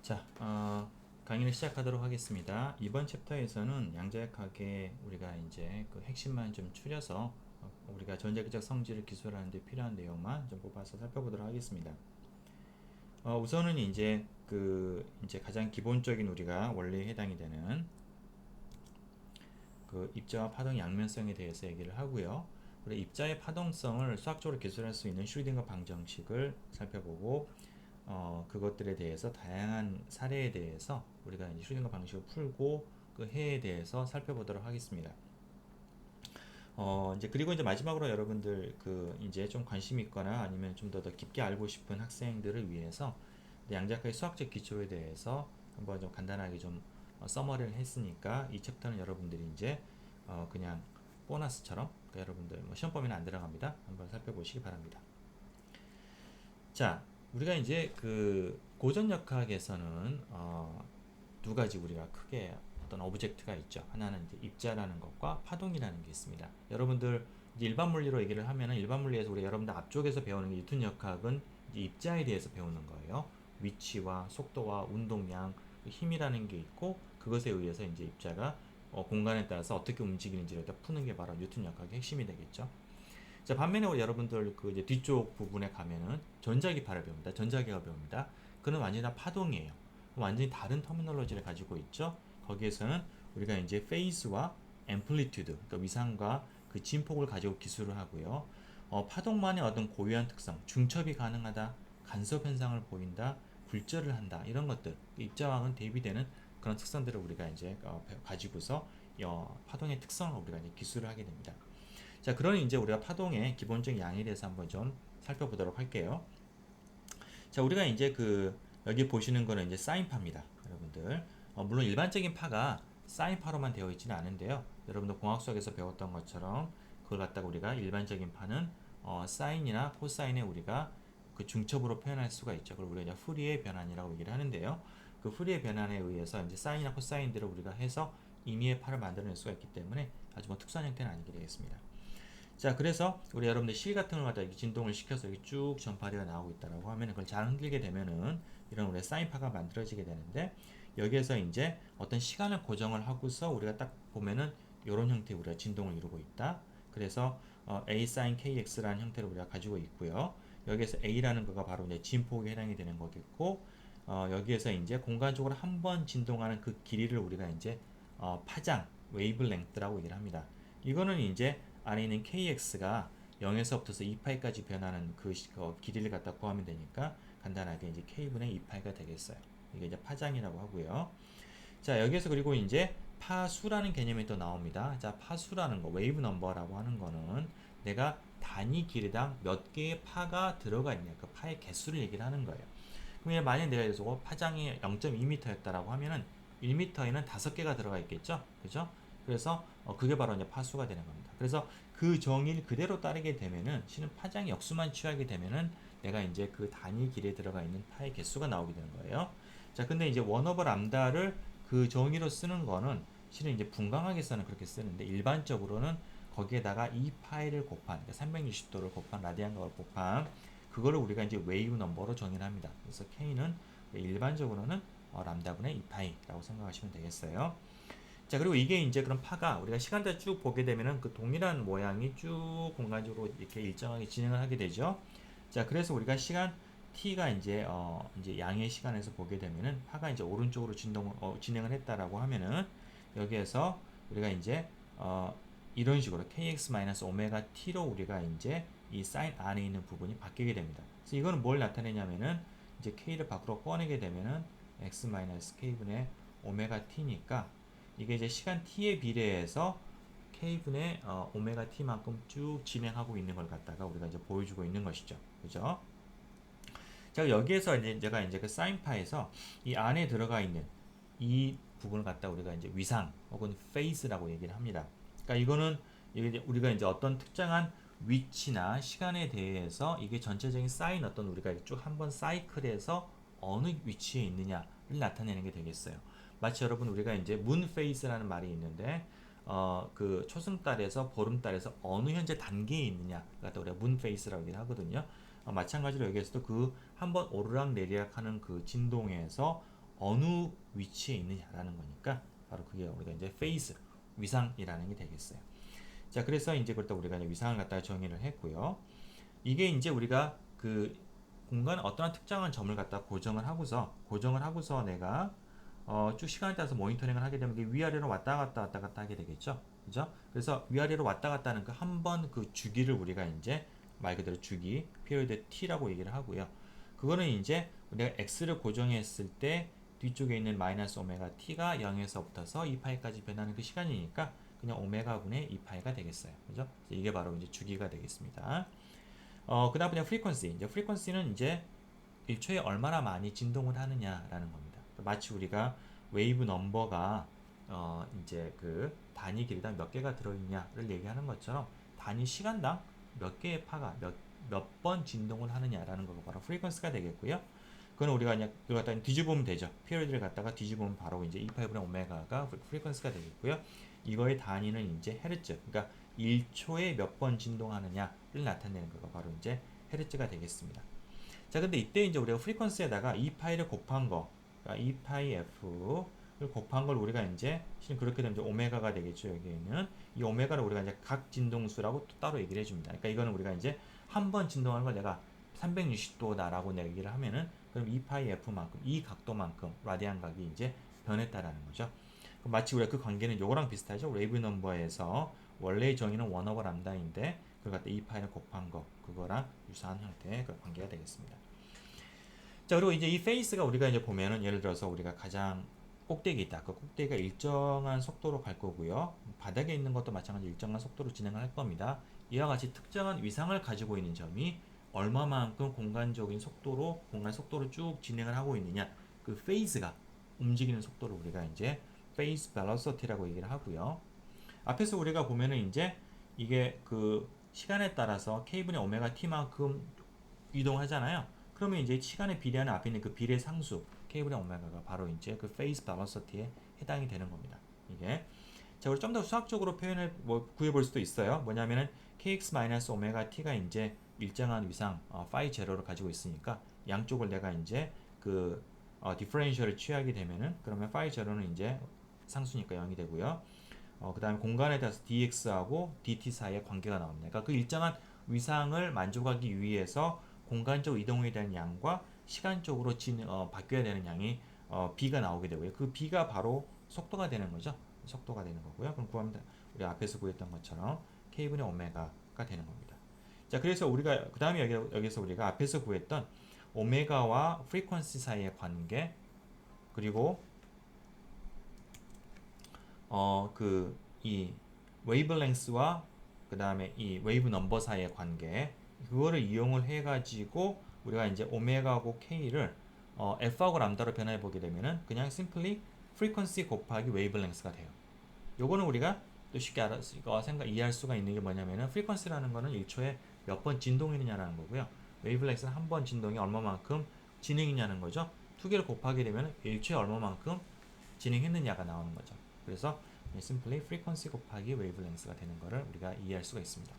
자, 강의를 시작하도록 하겠습니다. 이번 챕터에서는 양자역학의 우리가 이제 그 핵심만 좀 추려서 우리가 전자기적 성질을 기술하는 데 필요한 내용만 좀 뽑아서 살펴보도록 하겠습니다. 우선은 이제 가장 기본적인 우리가 원리에 해당이 되는 그 입자와 파동 양면성에 대해서 얘기를 하고요. 우리 입자의 파동성을 수학적으로 기술할 수 있는 슈리딩거 방정식을 살펴보고 그것들에 대해서 다양한 사례에 대해서 우리가 이제 슈리딩거 방식을 풀고 그 해에 대해서 살펴보도록 하겠습니다. 이제 그리고 이제 마지막으로 여러분들 그 이제 좀 관심 있거나 아니면 좀 더 깊게 알고 싶은 학생들을 위해서 양자역학의 수학적 기초에 대해서 한번 좀 간단하게 좀 서머리를 했으니까 이 챕터는 여러분들이 이제 그냥 보너스처럼 그러니까 여러분들 뭐 시험 범위는 안 들어갑니다. 한번 살펴보시기 바랍니다. 자, 우리가 이제 그 고전역학에서는 두 가지 우리가 크게 어떤 오브젝트가 있죠. 하나는 이제 입자라는 것과 파동이라는 게 있습니다. 여러분들 이제 일반 물리로 얘기를 하면은 일반 물리에서 우리 여러분들 앞쪽에서 배우는 게 뉴턴 역학은 이제 입자에 대해서 배우는 거예요. 위치와 속도와 운동량, 힘이라는 게 있고 그것에 의해서 이제 입자가 공간에 따라서 어떻게 움직이는지를 푸는 게 바로 뉴턴 역학의 핵심이 되겠죠. 자, 반면에 우리 여러분들 그 이제 뒤쪽 부분에 가면은 전자기파를 배웁니다. 전자기가 배웁니다. 그는 완전히 다 파동이에요. 완전히 다른 터미널로지를 가지고 있죠. 거기에서는 우리가 이제 페이스와 앰플리튜드, 그러니까 위상과 그 진폭을 가지고 기술을 하고요. 파동만의 어떤 고유한 특성, 중첩이 가능하다, 간섭 현상을 보인다, 굴절을 한다 이런 것들 입자와는 대비되는 그런 특성들을 우리가 이제 가지고서 파동의 특성을 우리가 이제 기술을 하게 됩니다. 자, 그러니 이제 우리가 파동의 기본적인 양에 대해서 한번 좀 살펴보도록 할게요. 자, 우리가 이제 그 여기 보시는 거는 이제 사인파입니다, 여러분들. 물론 일반적인 파가 사인파로만 되어 있지는 않은데요. 여러분들 공학 수학에서 배웠던 것처럼 그걸 갖다가 우리가 일반적인 파는 사인이나 코사인에 우리가 그 중첩으로 표현할 수가 있죠. 그걸 우리가 이제 후리의 변환이라고 얘기를 하는데요. 그 후리의 변환에 의해서 이제 사인이나 코사인들을 우리가 해서 임의의 파를 만들어낼 수가 있기 때문에 아주 뭐 특수한 형태는 아니게 되겠습니다. 자, 그래서 우리 여러분들 실 같은 걸 갖다 진동을 시켜서 이렇게 쭉 전파리가 나오고 있다라고 하면 그걸 잘 흔들게 되면은 이런 우리 사인파가 만들어지게 되는데 여기에서 이제 어떤 시간을 고정을 하고서 우리가 딱 보면은 이런 형태의 우리가 진동을 이루고 있다. 그래서 A sin KX라는 형태를 우리가 가지고 있고요. 여기에서 A라는 거가 바로 이제 진폭에 해당이 되는 거겠고 여기에서 이제 공간적으로 한 번 진동하는 그 길이를 우리가 이제 파장, 웨이블랭스라고 얘기를 합니다. 이거는 이제 안에 있는 kx가 0에서부터 2파이까지 변하는 그 길이를 갖다 구하면 되니까 간단하게 이제 k분의 2파이가 되겠어요. 이게 이제 파장이라고 하고요. 자, 여기에서 그리고 이제 파수라는 개념이 또 나옵니다. 자, 파수라는 거, 웨이브 넘버라고 하는 거는 내가 단위 길이당 몇 개의 파가 들어가 있냐, 그 파의 개수를 얘기를 하는 거예요. 그럼 만약 내가 여기서 파장이 0.2m였다라고 하면은 1m에는 5개가 들어가 있겠죠? 그죠? 그래서 그게 바로 이제 파수가 되는 겁니다. 그래서 그 정의를 그대로 따르게 되면은 실은 파장의 역수만 취하게 되면은 내가 이제 그 단위 길에 들어가 있는 파의 개수가 나오게 되는 거예요. 자, 근데 이제 원오버 람다를 그 정의로 쓰는 거는 실은 이제 분광학에서는 그렇게 쓰는데 일반적으로는 거기에다가 이 파이를 곱한 그러니까 360도를 곱한 라디안각을 곱한 그거를 우리가 이제 웨이브 넘버로 정의를 합니다. 그래서 K는 일반적으로는 람다분의 2파이라고 생각하시면 되겠어요. 자, 그리고 이게 이제 그런 파가 우리가 시간대 쭉 보게 되면은 그 동일한 모양이 쭉 공간적으로 이렇게 일정하게 진행을 하게 되죠. 자, 그래서 우리가 시간 t가 이제 양의 시간에서 보게 되면은 파가 이제 오른쪽으로 진행을 했다라고 하면은 여기에서 우리가 이제 이런 식으로 kx-오메가 t로 우리가 이제 이 사인 안에 있는 부분이 바뀌게 됩니다. 그래서 이거는 뭘 나타내냐면은 이제 k를 밖으로 꺼내게 되면은 x-k분의 오메가 t니까 이게 이제 시간 t에 비례해서 k분의 오메가 t만큼 쭉 진행하고 있는 걸 갖다가 우리가 이제 보여주고 있는 것이죠. 그죠? 자, 여기에서 이제 제가 이제 그 사인파에서 이 안에 들어가 있는 이 부분을 갖다 우리가 이제 위상 혹은 페이스라고 얘기를 합니다. 그러니까 이거는 이게 우리가 이제 어떤 특정한 위치나 시간에 대해서 이게 전체적인 사인 어떤 우리가 쭉 한번 사이클에서 어느 위치에 있느냐를 나타내는 게 되겠어요. 마치 여러분 우리가 이제 문 페이스라는 말이 있는데 그 초승달에서 보름달에서 어느 현재 단계에 있느냐 갖다 우리가 문 페이스라고 얘기를 하거든요. 마찬가지로 여기에서도 그 한번 오르락 내리락 하는 그 진동에서 어느 위치에 있느냐라는 거니까 바로 그게 우리가 이제 페이스 위상이라는 게 되겠어요. 자, 그래서 이제 그렇다 우리가 이제 위상을 갖다가 정의를 했고요. 이게 이제 우리가 그 공간 어떠한 특정한 점을 갖다 고정을 하고서 내가 쭉 시간에 따라서 모니터링을 하게 되면 이게 위아래로 왔다 갔다 하게 되겠죠. 그죠? 그래서 위아래로 왔다 갔다 하는 그 한 번 그 주기를 우리가 이제 말 그대로 주기, 피리어드 t라고 얘기를 하고요. 그거는 이제 우리가 x를 고정했을 때 뒤쪽에 있는 마이너스 오메가 t가 0에서 붙어서 2파이까지 변하는 그 시간이니까 그냥 오메가분의 2파이가 되겠어요. 그죠? 이게 바로 이제 주기가 되겠습니다. 그 다음 그냥 프리퀀시. 이제 프리퀀시는 이제 1초에 얼마나 많이 진동을 하느냐라는 겁니다. 마치 우리가 웨이브 넘버가 이제 그 단위 길이당 몇 개가 들어있냐를 얘기하는 것처럼 단위 시간당 몇 개의 파가 몇 번 진동을 하느냐라는 거가 바로 프리퀀시가 되겠고요. 그건 우리가 그냥 이걸 갖다 뒤집으면 되죠. 피리어드를 갖다가 뒤집으면 바로 이제 2파이분의 오메가가 프리퀀시가 되겠고요. 이거의 단위는 이제 헤르츠. 그러니까 1초에 몇 번 진동하느냐를 나타내는 거가 바로 이제 헤르츠가 되겠습니다. 자, 근데 이때 이제 우리가 프리퀀시에다가 2파이를 곱한 거, 그러니까 2파이 f를 곱한 걸 우리가 이제 실은 그렇게 되면 이제 오메가가 되겠죠. 여기에는 이 오메가를 우리가 이제 각 진동수라고 또 따로 얘기를 해줍니다. 그러니까 이거는 우리가 이제 한 번 진동하는 걸 내가 360도다라고 얘기를 하면은 그럼 2파이 f만큼 이 각도만큼 라디안 각이 이제 변했다라는 거죠. 마치 우리가 그 관계는 요거랑 비슷하죠. 웨이브 넘버에서 원래의 정의는 1오버 람다인데 그걸 갖다 2파이를 곱한 거 그거랑 유사한 형태의 그 관계가 되겠습니다. 자, 그리고 이제 이 페이스가 우리가 이제 보면은 예를 들어서 우리가 가장 꼭대기 있다. 그 꼭대기가 일정한 속도로 갈 거고요. 바닥에 있는 것도 마찬가지로 일정한 속도로 진행을 할 겁니다. 이와 같이 특정한 위상을 가지고 있는 점이 얼마만큼 공간 속도로 쭉 진행을 하고 있느냐. 그 페이스가 움직이는 속도를 우리가 이제 페이스 벨로시티라고 얘기를 하고요. 앞에서 우리가 보면은 이제 이게 그 시간에 따라서 k분의 오메가 t만큼 이동하잖아요. 그러면 이제 시간에 비례하는 앞에 있는 그 비례 상수 k분의 오메가가 바로 이제 그 페이스 벨로시티에 해당이 되는 겁니다. 이게 자, 우리 좀 더 수학적으로 표현을 구해볼 수도 있어요. 뭐냐면은 kx 오메가 t가 이제 일정한 위상 파이 제로를 가지고 있으니까 양쪽을 내가 이제 그 디퍼런셜을 취하게 되면은 그러면 파이 제로는 이제 상수니까 0이 되고요. 그 다음에 공간에 따라서 dx하고 dt 사이의 관계가 나옵니다. 그러니까 그 일정한 위상을 만족하기 위해서 공간적 이동에 대한 양과 시간적으로 바뀌어야 되는 양이 b가 나오게 되고요. 그 b가 바로 속도가 되는 거죠. 속도가 되는 거고요. 그럼 구하면 우리 앞에서 구했던 것처럼 k분의 오메가가 되는 겁니다. 자, 그래서 우리가 그 다음에 여기서 우리가 앞에서 구했던 오메가와 프리퀀시 사이의 관계 그리고 이 웨이브랭스와 그 다음에 이 웨이브 넘버 사이의 관계 그거를 이용을 해가지고 우리가 이제 오메가하고 k를 f하고 람다로 변화해 보게 되면은 그냥 simply frequency 곱하기 웨이브랭스가 돼요. 요거는 우리가 또 쉽게 이해할 수가 있는 게 뭐냐면은 frequency라는 거는 1초에 몇 번 진동이느냐라는 거고요. 웨이브랭스는 한 번 진동이 얼마만큼 진행이냐는 거죠. 두 개를 곱하게 되면 1초에 얼마만큼 진행했느냐가 나오는 거죠. 그래서 simply frequency 곱하기 wavelength가 되는 거를 우리가 이해할 수가 있습니다.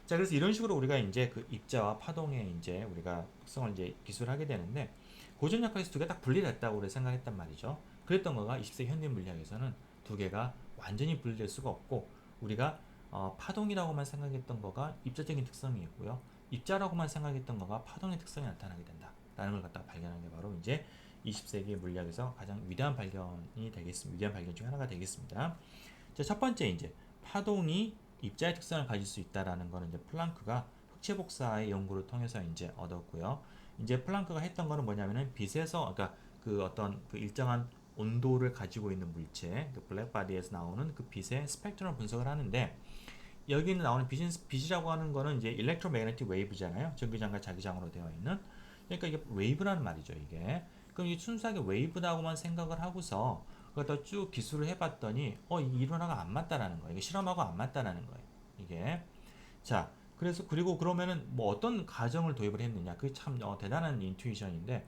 자, 그래서 이런 식으로 우리가 이제 그 입자와 파동의 이제 우리가 특성을 이제 기술하게 되는데 고전 역학에서 두 개 딱 분리됐다고 우리 생각했단 말이죠. 그랬던 거가 20세기 현대 물리학에서는 두 개가 완전히 분리될 수가 없고 우리가 파동이라고만 생각했던 거가 입자적인 특성이 있고요. 입자라고만 생각했던 거가 파동의 특성이 나타나게 된다라는 걸 갖다가 발견한 게 바로 이제 20세기 물리학에서 가장 위대한 발견이 되겠습니다. 위대한 발견 중 하나가 되겠습니다. 자, 첫 번째 이제 파동이 입자의 특성을 가질 수 있다라는 거는 이제 플랑크가 흑체 복사의 연구를 통해서 이제 얻었고요. 이제 플랑크가 했던 거는 뭐냐면은 빛에서 그러니까 그 어떤 그 일정한 온도를 가지고 있는 물체, 그 블랙바디에서 나오는 그 빛의 스펙트럼 분석을 하는데 여기는 나오는 빛이라고 하는 거는 이제 일렉트로매그네틱 웨이브잖아요. 전기장과 자기장으로 되어 있는. 그러니까 이게 웨이브라는 말이죠, 이게. 그럼 이 순수하게 웨이브라고만 생각을 하고서 그걸 쭉 기술을 해봤더니 이 이론하고 안 맞다라는 거예요. 이게 실험하고 안 맞다라는 거예요. 이게 자, 그래서 그리고 그러면은 뭐 어떤 가정을 도입을 했느냐? 그게 참 대단한 인투이션인데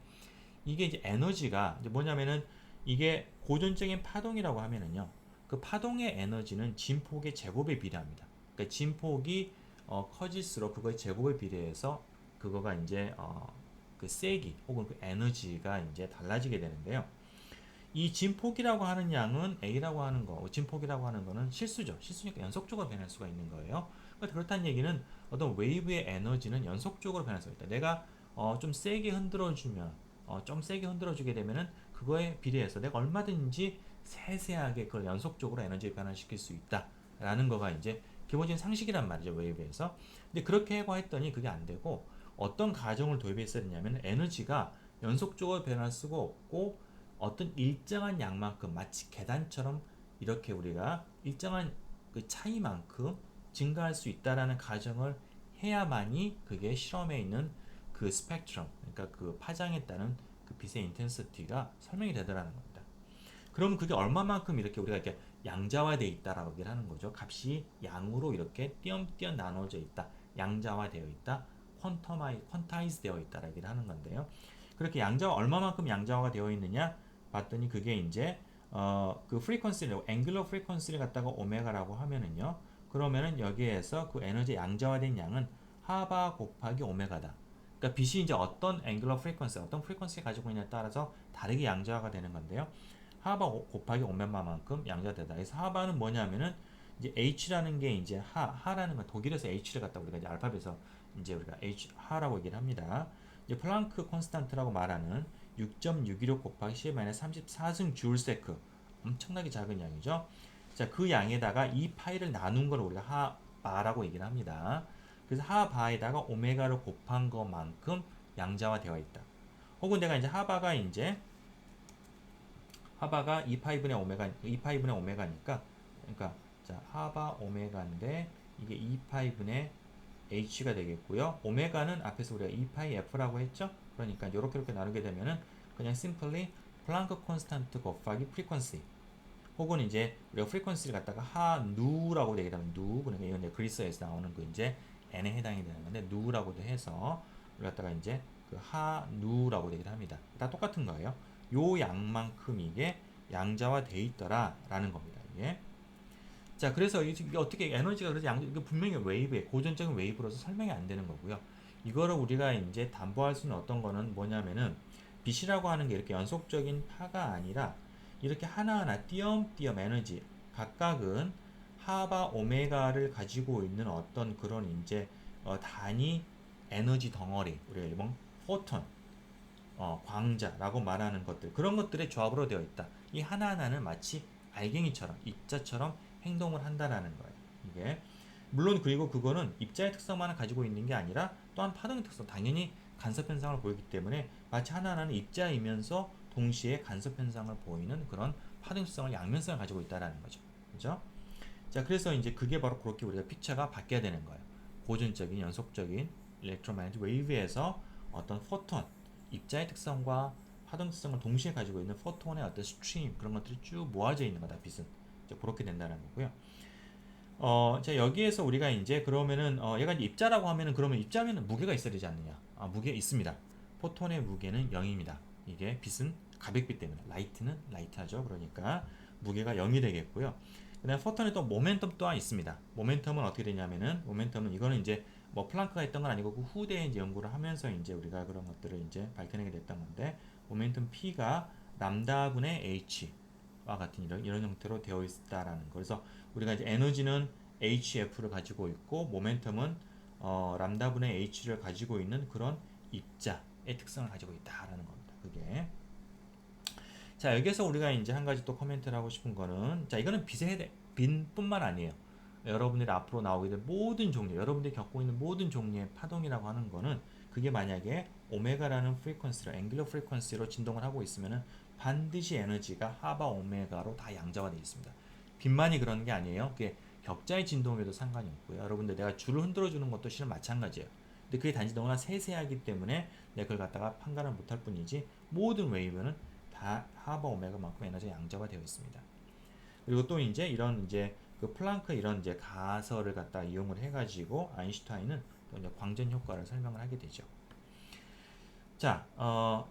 이게 이제 에너지가 이제 뭐냐면은 이게 고전적인 파동이라고 하면은요. 그 파동의 에너지는 진폭의 제곱에 비례합니다. 그러니까 진폭이 커질수록 그거의 제곱에 비례해서 그거가 이제 그 세기 혹은 그 에너지가 이제 달라지게 되는데요. 이 진폭이라고 하는 양은 A라고 하는 거, 진폭이라고 하는 거는 실수죠. 실수니까 연속적으로 변할 수가 있는 거예요. 그러니까 그렇다는 얘기는 어떤 웨이브의 에너지는 연속적으로 변할 수가 있다. 내가 좀 세게 흔들어주면, 좀 세게 흔들어주게 되면은 그거에 비례해서 내가 얼마든지 세세하게 그걸 연속적으로 에너지를 변화시킬 수 있다라는 거가 이제 기본적인 상식이란 말이죠, 웨이브에서. 근데 그렇게 하고 했더니 그게 안 되고 어떤 가정을 도입했어야 했냐면 에너지가 연속적으로 변할 수가 없고 어떤 일정한 양만큼 마치 계단처럼 이렇게 우리가 일정한 그 차이만큼 증가할 수 있다라는 가정을 해야만이 그게 실험에 있는 그 스펙트럼, 그러니까 그 파장에 따른 그 빛의 인텐시티가 설명이 되더라는 겁니다. 그러면 그게 얼마만큼 이렇게 우리가 이렇게 양자화되어 있다라고 얘기를 하는 거죠. 값이 양으로 이렇게 띄엄띄엄 나눠져 있다, 양자화되어 있다, 퀀타이즈 되어 있다라고 얘기를 하는 건데요. 그렇게 양자화 얼마만큼 양자화가 되어 있느냐 봤더니 그게 이제 그 프리퀀시를 앵귤러 프리퀀시를 갖다가 오메가라고 하면은요. 그러면은 여기에서 그 에너지 양자화된 양은 하바 곱하기 오메가다. 그러니까 빛이 이제 어떤 앵귤러 프리퀀시, 어떤 프리퀀시 가지고 있냐에 따라서 다르게 양자화가 되는 건데요. 하바 곱하기 오메가만큼 양자되다. 그래서 하바는 뭐냐면은 이제 H라는 게 이제 하라는 건 독일에서 H를 갖다 우리가 이제 알파벳에서 이제 우리가 H 하라고 얘기를 합니다. 이제 플랑크 콘스탄트라고 말하는 6.616 곱하기 10-34승 줄세크, 엄청나게 작은 양이죠. 자, 그 양에다가 이 파이를 나눈 걸 우리가 하바라고 얘기를 합니다. 그래서 하바에다가 오메가를 곱한 것만큼 양자화되어 있다. 혹은 내가 이제 하바가 2파이분의 오메가, 2파이분의 오메가니까, 그러니까 자 하바 오메가인데 이게 2파이분의 h가 되겠고요. 오메가는 앞에서 우리가 2파이 f라고 했죠. 그러니까 이렇게 나누게 되면은 그냥 simply 플랑크 콘스탄트 곱하기 프리퀀시, 혹은 이제 우리가 프리퀀시를 갖다가 하누라고 얘기하면 누, 그러니까 이건 이제 그리스에서 나오는 그 이제 n에 해당이 되는 건데 누라고도 해서 우리 갖다가 이제 그 하누라고 얘기를 합니다. 다 똑같은 거예요. 요 양만큼 이게 양자화 돼 있더라라는 겁니다. 이게. 자, 그래서 이게 어떻게 에너지가 그래서 이게 분명히 웨이브에 고전적인 웨이브로서 설명이 안 되는 거고요. 이거를 우리가 이제 담보할 수 있는 어떤 거는 뭐냐면은 빛이라고 하는 게 이렇게 연속적인 파가 아니라 이렇게 하나하나 띄엄띄엄 에너지 각각은 하바 오메가를 가지고 있는 어떤 그런 이제 단위 에너지 덩어리, 우리가 일본 포톤, 광자라고 말하는 것들, 그런 것들의 조합으로 되어 있다. 이 하나하나는 마치 알갱이처럼 입자처럼 행동을 한다라는 거예요. 이게 물론 그리고 그거는 입자의 특성만 가지고 있는 게 아니라 또한 파동의 특성, 당연히 간섭 현상을 보이기 때문에 마치 하나하나는 입자이면서 동시에 간섭 현상을 보이는 그런 파동 특성을 양면성을 가지고 있다라는 거죠. 그죠? 자, 그래서 이제 그게 바로 그렇게 우리가 픽처가 바뀌어야 되는 거예요. 고전적인 연속적인 일렉트로매그네틱 웨이브에서 어떤 포톤, 입자의 특성과 파동 특성을 동시에 가지고 있는 포톤의 어떤 스트림, 그런 것들이 쭉 모아져 있는 거다. 빛은 이제 그렇게 된다는 거고요. 자, 여기에서 우리가 이제 그러면은 얘가 이제 입자라고 하면은 그러면 입자면은 무게가 있어야 되지 않느냐? 무게 있습니다. 포톤의 무게는 0입니다. 이게 빛은 가볍기 때문에 라이트는 라이트하죠. 그러니까 무게가 0이 되겠고요. 그다음 포톤에 또 모멘텀 또한 있습니다. 모멘텀은 어떻게 되냐면은 모멘텀은 이거는 이제 뭐 플랑크가 했던 건 아니고 그 후대에 이제 연구를 하면서 이제 우리가 그런 것들을 이제 밝혀내게 됐던 건데 모멘텀 P가 람다분의 H와 같은 이런 형태로 되어 있다라는 거. 그래서 우리가 이제 에너지는 HF를 가지고 있고 모멘텀은 람다분의 H를 가지고 있는 그런 입자의 특성을 가지고 있다라는 겁니다. 그게. 자, 여기서 우리가 이제 한 가지 또 코멘트를 하고 싶은 거는, 자, 이거는 빛뿐만 아니에요. 여러분들이 앞으로 나오게 될 모든 종류, 여러분들이 겪고 있는 모든 종류의 파동이라고 하는 거는 그게 만약에 오메가라는 프리퀀시로, 앵귤러 프리퀀시로 진동을 하고 있으면은 반드시 에너지가 하바 오메가로 다 양자화되어 있습니다. 빛만이 그런 게 아니에요. 그게 격자의 진동에도 상관이 없고요. 여러분들 내가 줄을 흔들어 주는 것도 실은 마찬가지예요. 근데 그게 단지 너무나 세세하기 때문에 내가 그걸 갖다가 판단을 못할 뿐이지 모든 웨이브는 다 하바 오메가만큼 에너지가 양자화 되어 있습니다. 그리고 또 이제 이런 이제 그 플랑크 이런 이제 가설을 갖다 이용을 해가지고 아인슈타인은 또 이제 광전 효과를 설명을 하게 되죠. 자,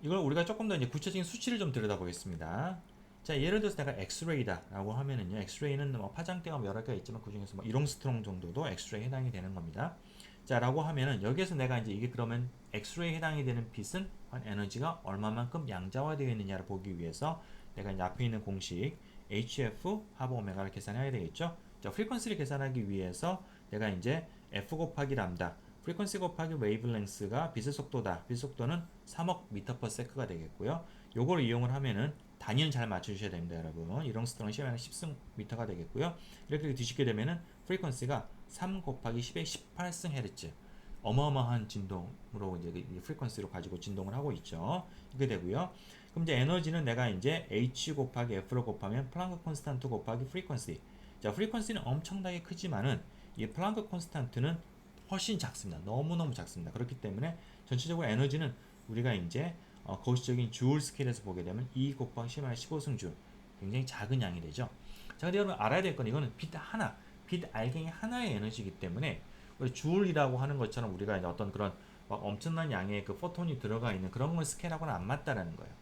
이걸 우리가 조금 더 이제 구체적인 수치를 좀 들여다보겠습니다. 자, 예를 들어서 내가 엑스레이다라고 하면은요, 엑스레이는 뭐 파장대가 여러 개가 있지만 그 중에서 뭐 1옹스트롱 정도도 엑스레이에 해당이 되는 겁니다. 자, 라고 하면은 여기에서 내가 이제 이게 그러면 엑스레이에 해당이 되는 빛은 한 에너지가 얼마만큼 양자화되어 있느냐를 보기 위해서 내가 이제 앞에 있는 공식 HF 하브 오메가를 계산해야 되겠죠. 자, 프리퀀시를 계산하기 위해서 내가 이제 F 곱하기 람다 프리퀀시 곱하기 웨이브랭스가 빛의 속도다. 빛의 속도는 3억 미터 퍼 세크가 되겠고요. 요걸 이용을 하면은 단위는 잘 맞춰주셔야 됩니다, 여러분. 1옹스트롱 10에 10승 미터가 되겠고요. 이렇게 뒤집게 되면은 프리퀀시가 3 곱하기 10의 18승 헤르츠. 어마어마한 진동으로 이제 프리퀀시로 가지고 진동을 하고 있죠. 이게 되고요. 그럼 이제 에너지는 내가 이제 H 곱하기 F로 곱하면 플랑크 콘스탄트 곱하기 프리퀀시. 자, 프리퀀시는 엄청나게 크지만은 이 플랑크 콘스탄트는 훨씬 작습니다. 너무너무 작습니다. 그렇기 때문에 전체적으로 에너지는 우리가 이제 거시적인 주울 스케일에서 보게 되면 2 곱하기 10-15승 줄 굉장히 작은 양이 되죠. 자, 근데 여러분 알아야 될 건 이거는 빛 하나, 빛 알갱이 하나의 에너지이기 때문에 우리 주울이라고 하는 것처럼 우리가 이제 어떤 그런 막 엄청난 양의 그 포톤이 들어가 있는 그런 걸 스케일하고는 안 맞다라는 거예요.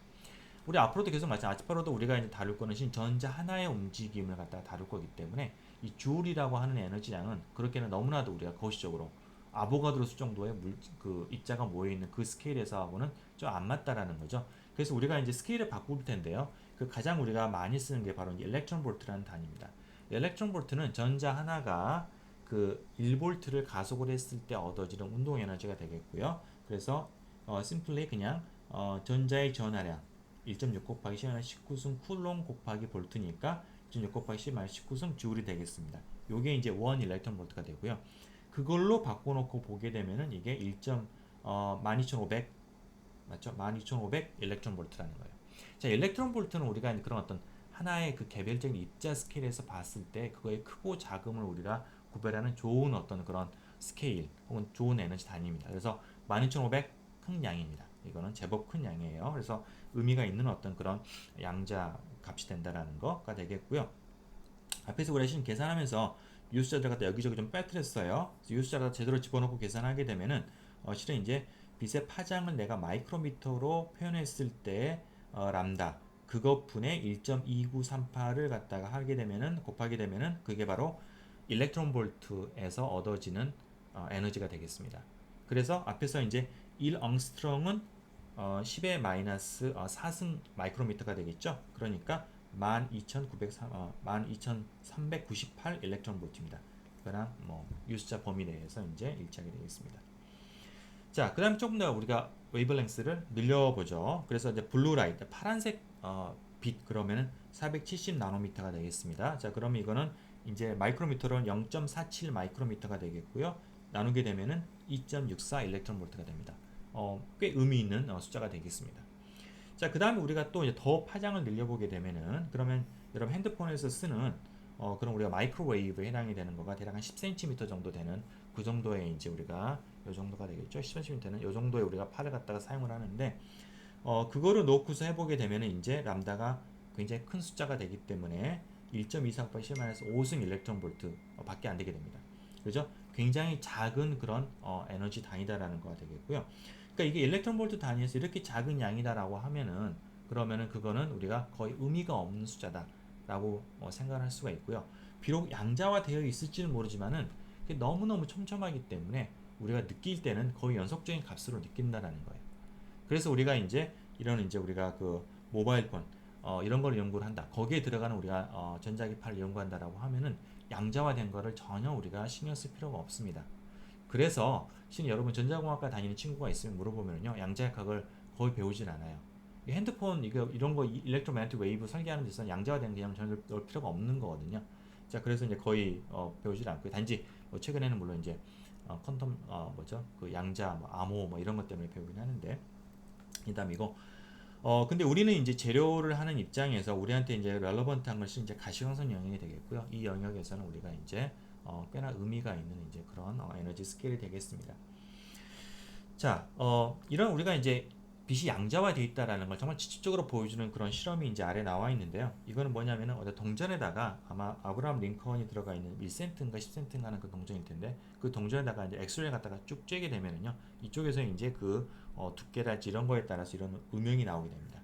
우리 앞으로도 계속 앞으로도 우리가 이제 다룰 거는 전자 하나의 움직임을 갖다가 다룰 거기 때문에 이 주울이라고 하는 에너지량은 그렇게는 너무나도 우리가 거시적으로 아보가드로 수 정도의 그 입자가 모여 있는 그 스케일에서하고는 좀 안 맞다라는 거죠. 그래서 우리가 이제 스케일을 바꿀 텐데요. 그 가장 우리가 많이 쓰는 게 바로 일렉트론 볼트라는 단위입니다. 일렉트론 볼트는 전자 하나가 그 1볼트를 가속을 했을 때 얻어지는 운동 에너지가 되겠고요. 그래서 심플리 그냥 전자의 전하량 1.6 곱하기 10-19승 쿨롱 곱하기 볼트니까 1.6 곱하기 10-19승 주울이 되겠습니다. 요게 이제 1 일렉트론 볼트가 되고요. 그걸로 바꿔놓고 보게 되면은 이게 12,500 맞죠? 12,500 일렉트론 볼트라는 거예요. 자, 일렉트론 볼트는 우리가 그런 어떤 하나의 그 개별적인 입자 스케일에서 봤을 때 그거의 크고 작음을 우리가 구별하는 좋은 어떤 그런 스케일 혹은 좋은 에너지 단위입니다. 그래서 12,500 큰 양입니다. 이거는 제법 큰 양이에요. 그래서 의미가 있는 어떤 그런 양자 값이 된다라는 거가 되겠고요. 앞에서 우리가 지금 계산하면서 유수자들 갖다 여기저기 좀 빼뜨렸어요. 유수자를 제대로 집어넣고 계산하게 되면은 실은 이제 빛의 파장을 내가 마이크로미터로 표현했을 때 람다 그것 분의 1.2938을 갖다가 하게 되면은 곱하게 되면은 그게 바로 일렉트론 볼트에서 얻어지는 에너지가 되겠습니다. 그래서 앞에서 이제 1엉스트롱은 10의 마이너스 4승 마이크로미터가 되겠죠. 그러니까 12,398 일렉트론 볼트입니다. 그거랑 뭐 유수자 범위 내에서 이제 일치하게 되겠습니다. 자, 그다음 조금 더 우리가 웨이블랭스를 늘려보죠. 그래서 이제 블루라이트 파란색 빛 그러면은 470 나노미터가 되겠습니다. 자, 그러면 이거는 이제 마이크로미터로는 0.47 마이크로미터가 되겠고요. 나누게 되면은 2.64 일렉트론 볼트가 됩니다. 꽤 의미 있는 숫자가 되겠습니다. 자, 그 다음에 우리가 또 이제 더 파장을 늘려보게 되면은 그러면 여러분 핸드폰에서 쓰는 그럼 우리가 마이크로웨이브에 해당이 되는 거가 대략 한 10cm 정도 되는 그 정도의 이제 우리가 요 정도가 되겠죠. 10cm는 요 정도의 우리가 팔을 갖다가 사용을 하는데 그거를 놓고서 해보게 되면은 이제 람다가 굉장히 큰 숫자가 되기 때문에 1.24 10-5승 일렉트론 볼트 밖에 안 되게 됩니다. 그죠? 굉장히 작은 그런 에너지 단위다라는 거가 되겠고요. 그러니까 이게 일렉트론 볼트 단위에서 이렇게 작은 양이다라고 하면은 그러면은 그거는 우리가 거의 의미가 없는 숫자다라고 생각을 할 수가 있고요. 비록 양자화 되어 있을지는 모르지만은 너무너무 촘촘하기 때문에 우리가 느낄 때는 거의 연속적인 값으로 느낀다라는 거예요. 그래서 우리가 이제 이런 이제 우리가 그 모바일폰 이런 걸 연구를 한다. 거기에 들어가는 우리가 전자기파를 연구한다라고 하면은 양자화된 거를 전혀 우리가 신경 쓸 필요가 없습니다. 그래서 신 여러분 전자공학과 다니는 친구가 있으면 물어보면요 양자역학을 거의 배우진 않아요. 핸드폰 이런 거 일렉트로매그네틱 웨이브 설계하는 데서 양자화된 개념 전혀 넣을 필요가 없는 거거든요. 자, 그래서 이제 거의 배우질 않고요. 단지 뭐 최근에는 물론 이제 퀀텀 뭐죠 그 양자 뭐 암호 뭐 이런 것 때문에 배우긴 하는데 이담이고 근데 우리는 이제 재료를 하는 입장에서 우리한테 이제 렐러번트한 것이 이제 가시광선 영역이 되겠고요. 이 영역에서는 우리가 이제 꽤나 의미가 있는 이제 그런 에너지 스케일이 되겠습니다. 자, 이런 우리가 이제 빛이 양자화되어 있다라는 걸 정말 직접적으로 보여주는 그런 실험이 이제 아래 나와 있는데요. 이거는 뭐냐면은 어디 동전에다가 아마 아브라함 링컨이 들어가 있는 1센트인가 10센트인가 하는 그 동전일 텐데 그 동전에다가 이제 엑스레이를 갖다가 쭉 쬐게 되면은요. 이쪽에서 이제 그 두께랄지 이런 거에 따라서 이런 음영이 나오게 됩니다.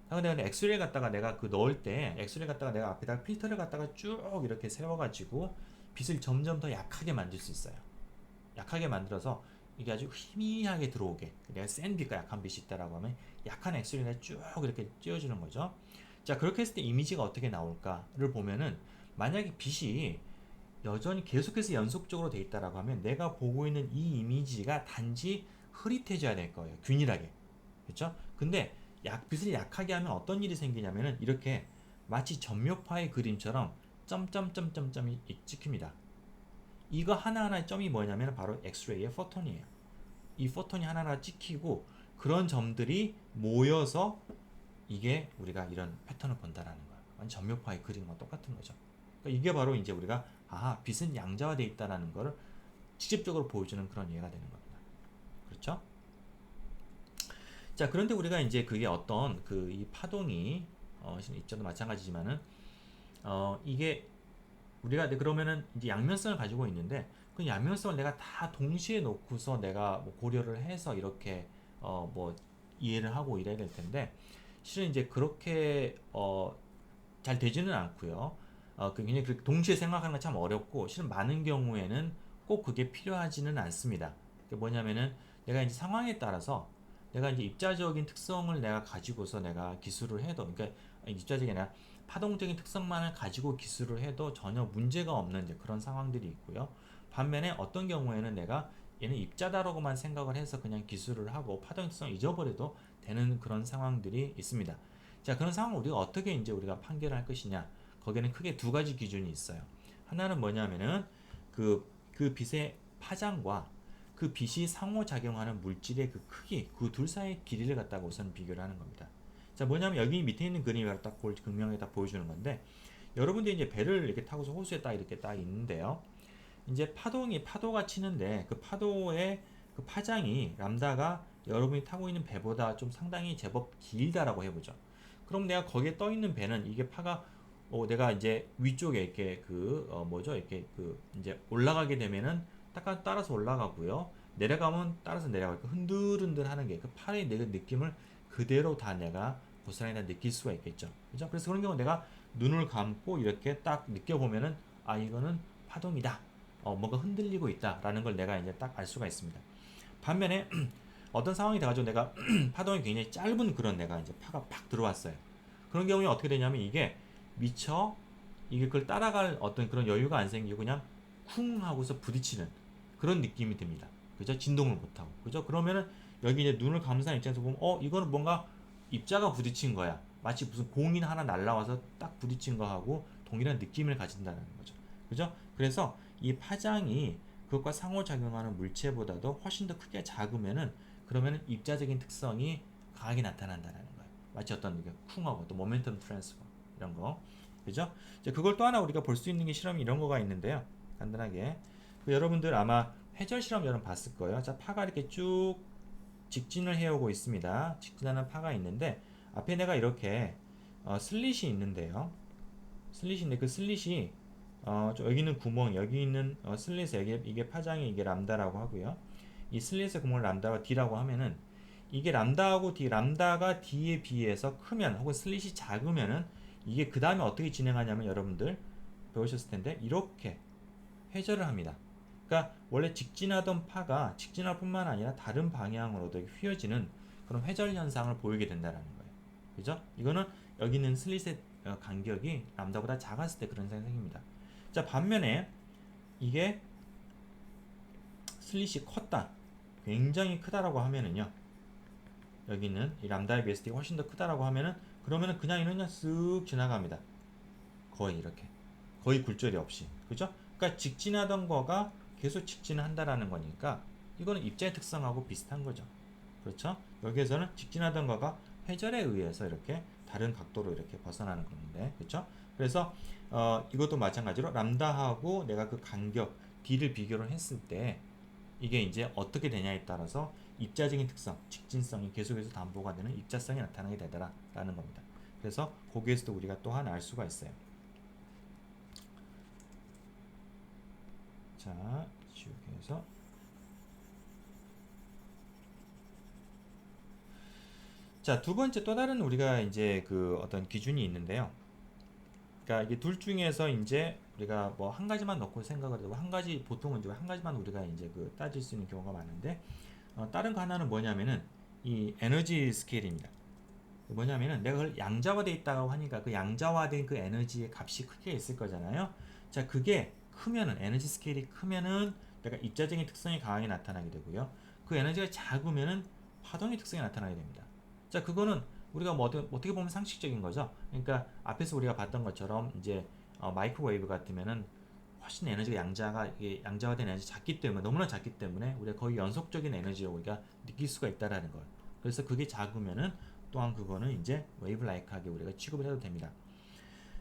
근데 엑스레이 갖다가 내가 그 넣을 때 엑스레이 갖다가 내가 앞에다가 필터를 갖다가 쭉 이렇게 세워가지고 빛을 점점 더 약하게 만들 수 있어요. 약하게 만들어서 이게 아주 희미하게 들어오게 내가 센 빛과 약한 빛이 있다라고 하면 약한 엑스레이를 쭉 이렇게 쬐어주는 거죠. 자, 그렇게 했을 때 이미지가 어떻게 나올까를 보면은 만약에 빛이 여전히 계속해서 연속적으로 돼 있다라고 하면 내가 보고 있는 이 이미지가 단지 흐릿해져야 될 거예요. 균일하게. 그렇죠? 근데 빛을 약하게 하면 어떤 일이 생기냐면은 이렇게 마치 전묘파의 그림처럼 점점점점점이 찍힙니다. 이거 하나하나의 점이 뭐냐면 바로 엑스레이의 포톤이에요. 이 포톤이 하나하나 찍히고 그런 점들이 모여서 이게 우리가 이런 패턴을 본다라는 거예요. 완전 전묘파의 그림과 똑같은 거죠. 그러니까 이게 바로 이제 우리가 빛은 양자화되어 있다라는 것을 직접적으로 보여주는 그런 예가 되는 겁니다. 그렇죠? 자, 그런데 우리가 이제 그게 어떤 이 파동이 입자도 마찬가지지만은 이게 우리가 그러면은 이제 양면성을 가지고 있는데 그 양면성을 내가 다 동시에 놓고서 내가 뭐 고려를 해서 이렇게 뭐 이해를 하고 이래야 될 텐데 실은 이제 그렇게 잘 되지는 않고요. 굉장히 동시에 생각하는 건 참 어렵고 실은 많은 경우에는 꼭 그게 필요하지는 않습니다. 그게 뭐냐면은 내가 이제 상황에 따라서 내가 이제 입자적인 특성을 내가 가지고서 내가 기술을 해도 그러니까 입자적이 아니라 파동적인 특성만을 가지고 기술을 해도 전혀 문제가 없는 이제 그런 상황들이 있고요. 반면에 어떤 경우에는 내가 얘는 입자다라고만 생각을 해서 그냥 기술을 하고 파동 특성을 잊어버려도 되는 그런 상황들이 있습니다. 자, 그런 상황을 우리가 어떻게 이제 우리가 판결을 할 것이냐? 거기에는 크게 두 가지 기준이 있어요. 하나는 뭐냐면은 그 빛의 파장과 그 빛이 상호작용하는 물질의 그 크기, 그 둘 사이의 길이를 갖다가 우선 비교를 하는 겁니다. 자, 뭐냐면 여기 밑에 있는 그림을 딱 극명하게 딱 보여주는 건데, 여러분들이 이제 배를 이렇게 타고서 호수에 딱 이렇게 딱 있는데요. 이제 파도가 치는데 그 파도의 그 파장이 람다가 여러분이 타고 있는 배보다 좀 상당히 제법 길다라고 해보죠. 그럼 내가 거기에 떠 있는 배는 이게 내가 이제 위쪽에 이렇게 뭐죠? 이렇게 이제 올라가게 되면은 따라서 올라가고요. 내려가면 따라서 내려가고 흔들흔들 하는 게 그 팔의 내 느낌을 그대로 다 내가 고스란히 다 느낄 수가 있겠죠. 그죠? 그래서 그런 경우 내가 눈을 감고 이렇게 딱 느껴보면은 이거는 파동이다. 뭔가 흔들리고 있다라는 걸 내가 이제 딱 알 수가 있습니다. 반면에 어떤 상황이 돼가지고 내가 파동이 굉장히 짧은 그런 내가 이제 파가 팍 들어왔어요. 그런 경우에 어떻게 되냐면 미처 이게 그걸 따라갈 어떤 그런 여유가 안 생기고 그냥 쿵 하고서 부딪히는 그런 느낌이 듭니다. 그죠? 진동을 못하고. 그죠? 그러면은 여기 이제 눈을 감싼 입장에서 보면 이거는 뭔가 입자가 부딪힌 거야. 마치 무슨 공이 하나 날라와서 딱 부딪힌 거하고 동일한 느낌을 가진다는 거죠. 그죠? 그래서 이 파장이 그것과 상호작용하는 물체보다도 훨씬 더 크게 작으면은 그러면은 입자적인 특성이 강하게 나타난다는 거예요. 마치 어떤 이게 쿵하고 또 모멘텀 트랜스퍼 이런 거. 그죠? 이제 그걸 또 하나 우리가 볼 수 있는 게 실험이 이런 거가 있는데요. 간단하게. 여러분들 아마 회절 실험 여러분 봤을 거예요. 자, 파가 이렇게 쭉 직진을 해오고 있습니다. 직진하는 파가 있는데 앞에 내가 이렇게 슬릿이 있는데요. 슬릿인데 그 슬릿이 여기 있는 구멍, 여기 있는 슬릿에 이게 파장이 이게 람다라고 하고요. 이 슬릿의 구멍을 람다가 D라고 하면은 이게 람다하고 람다가 D에 비해서 크면 혹은 슬릿이 작으면은 이게 그 다음에 어떻게 진행하냐면 여러분들 배우셨을 텐데 이렇게 회절을 합니다. 그러니까 원래 직진하던 파가 직진할 뿐만 아니라 다른 방향으로도 휘어지는 그런 회절 현상을 보이게 된다는 거예요. 그죠? 이거는 여기 있는 슬릿의 간격이 람다보다 작았을 때 그런 현상이 생깁니다. 자, 반면에 이게 슬릿이 컸다. 굉장히 크다라고 하면은요. 여기 있는 이 람다에 비해서 되게 훨씬 더 크다라고 하면은 그러면은 그냥 이는 그냥 쓱 지나갑니다. 거의 이렇게. 거의 굴절이 없이. 그죠? 그러니까 직진하던 거가 계속 직진한다라는 거니까 이거는 입자의 특성하고 비슷한 거죠. 그렇죠? 여기에서는 직진하던 거가 회절에 의해서 이렇게 다른 각도로 이렇게 벗어나는 건데, 그렇죠? 그래서 이것도 마찬가지로 람다하고 내가 그 간격 d를 비교를 했을 때 이게 이제 어떻게 되냐에 따라서 입자적인 특성, 직진성이 계속해서 담보가 되는 입자성이 나타나게 되더라라는 겁니다. 그래서 거기에서도 우리가 또 하나 알 수가 있어요. 자, 지우개에서 자, 두 번째 또 다른 우리가 이제 어떤 기준이 있는데요. 그러니까 이게 둘 중에서 이제 우리가 뭐 한 가지만 넣고 생각을 해도 한 가지 보통은 이제 한 가지만 우리가 이제 따질 수 있는 경우가 많은데 다른 거 하나는 뭐냐면은 이 에너지 스케일입니다. 뭐냐면은 내가 그걸 양자화돼 있다고 하니까 그 양자화된 그 에너지의 값이 크게 있을 거잖아요. 자, 그게 크면은 에너지 스케일이 크면은 내가 입자적인 특성이 강하게 나타나게 되고요. 그 에너지가 작으면은 파동의 특성이 나타나게 됩니다. 자, 그거는 우리가 뭐 어떻게 보면 상식적인 거죠. 그러니까 앞에서 우리가 봤던 것처럼 이제 마이크로웨이브 같으면은 훨씬 에너지가 양자화된 에너지 작기 때문에 너무나 작기 때문에 우리가 거의 연속적인 에너지를 우리가 느낄 수가 있다라는 걸. 그래서 그게 작으면은 또한 그거는 이제 웨이브 라이크하게 우리가 취급을 해도 됩니다.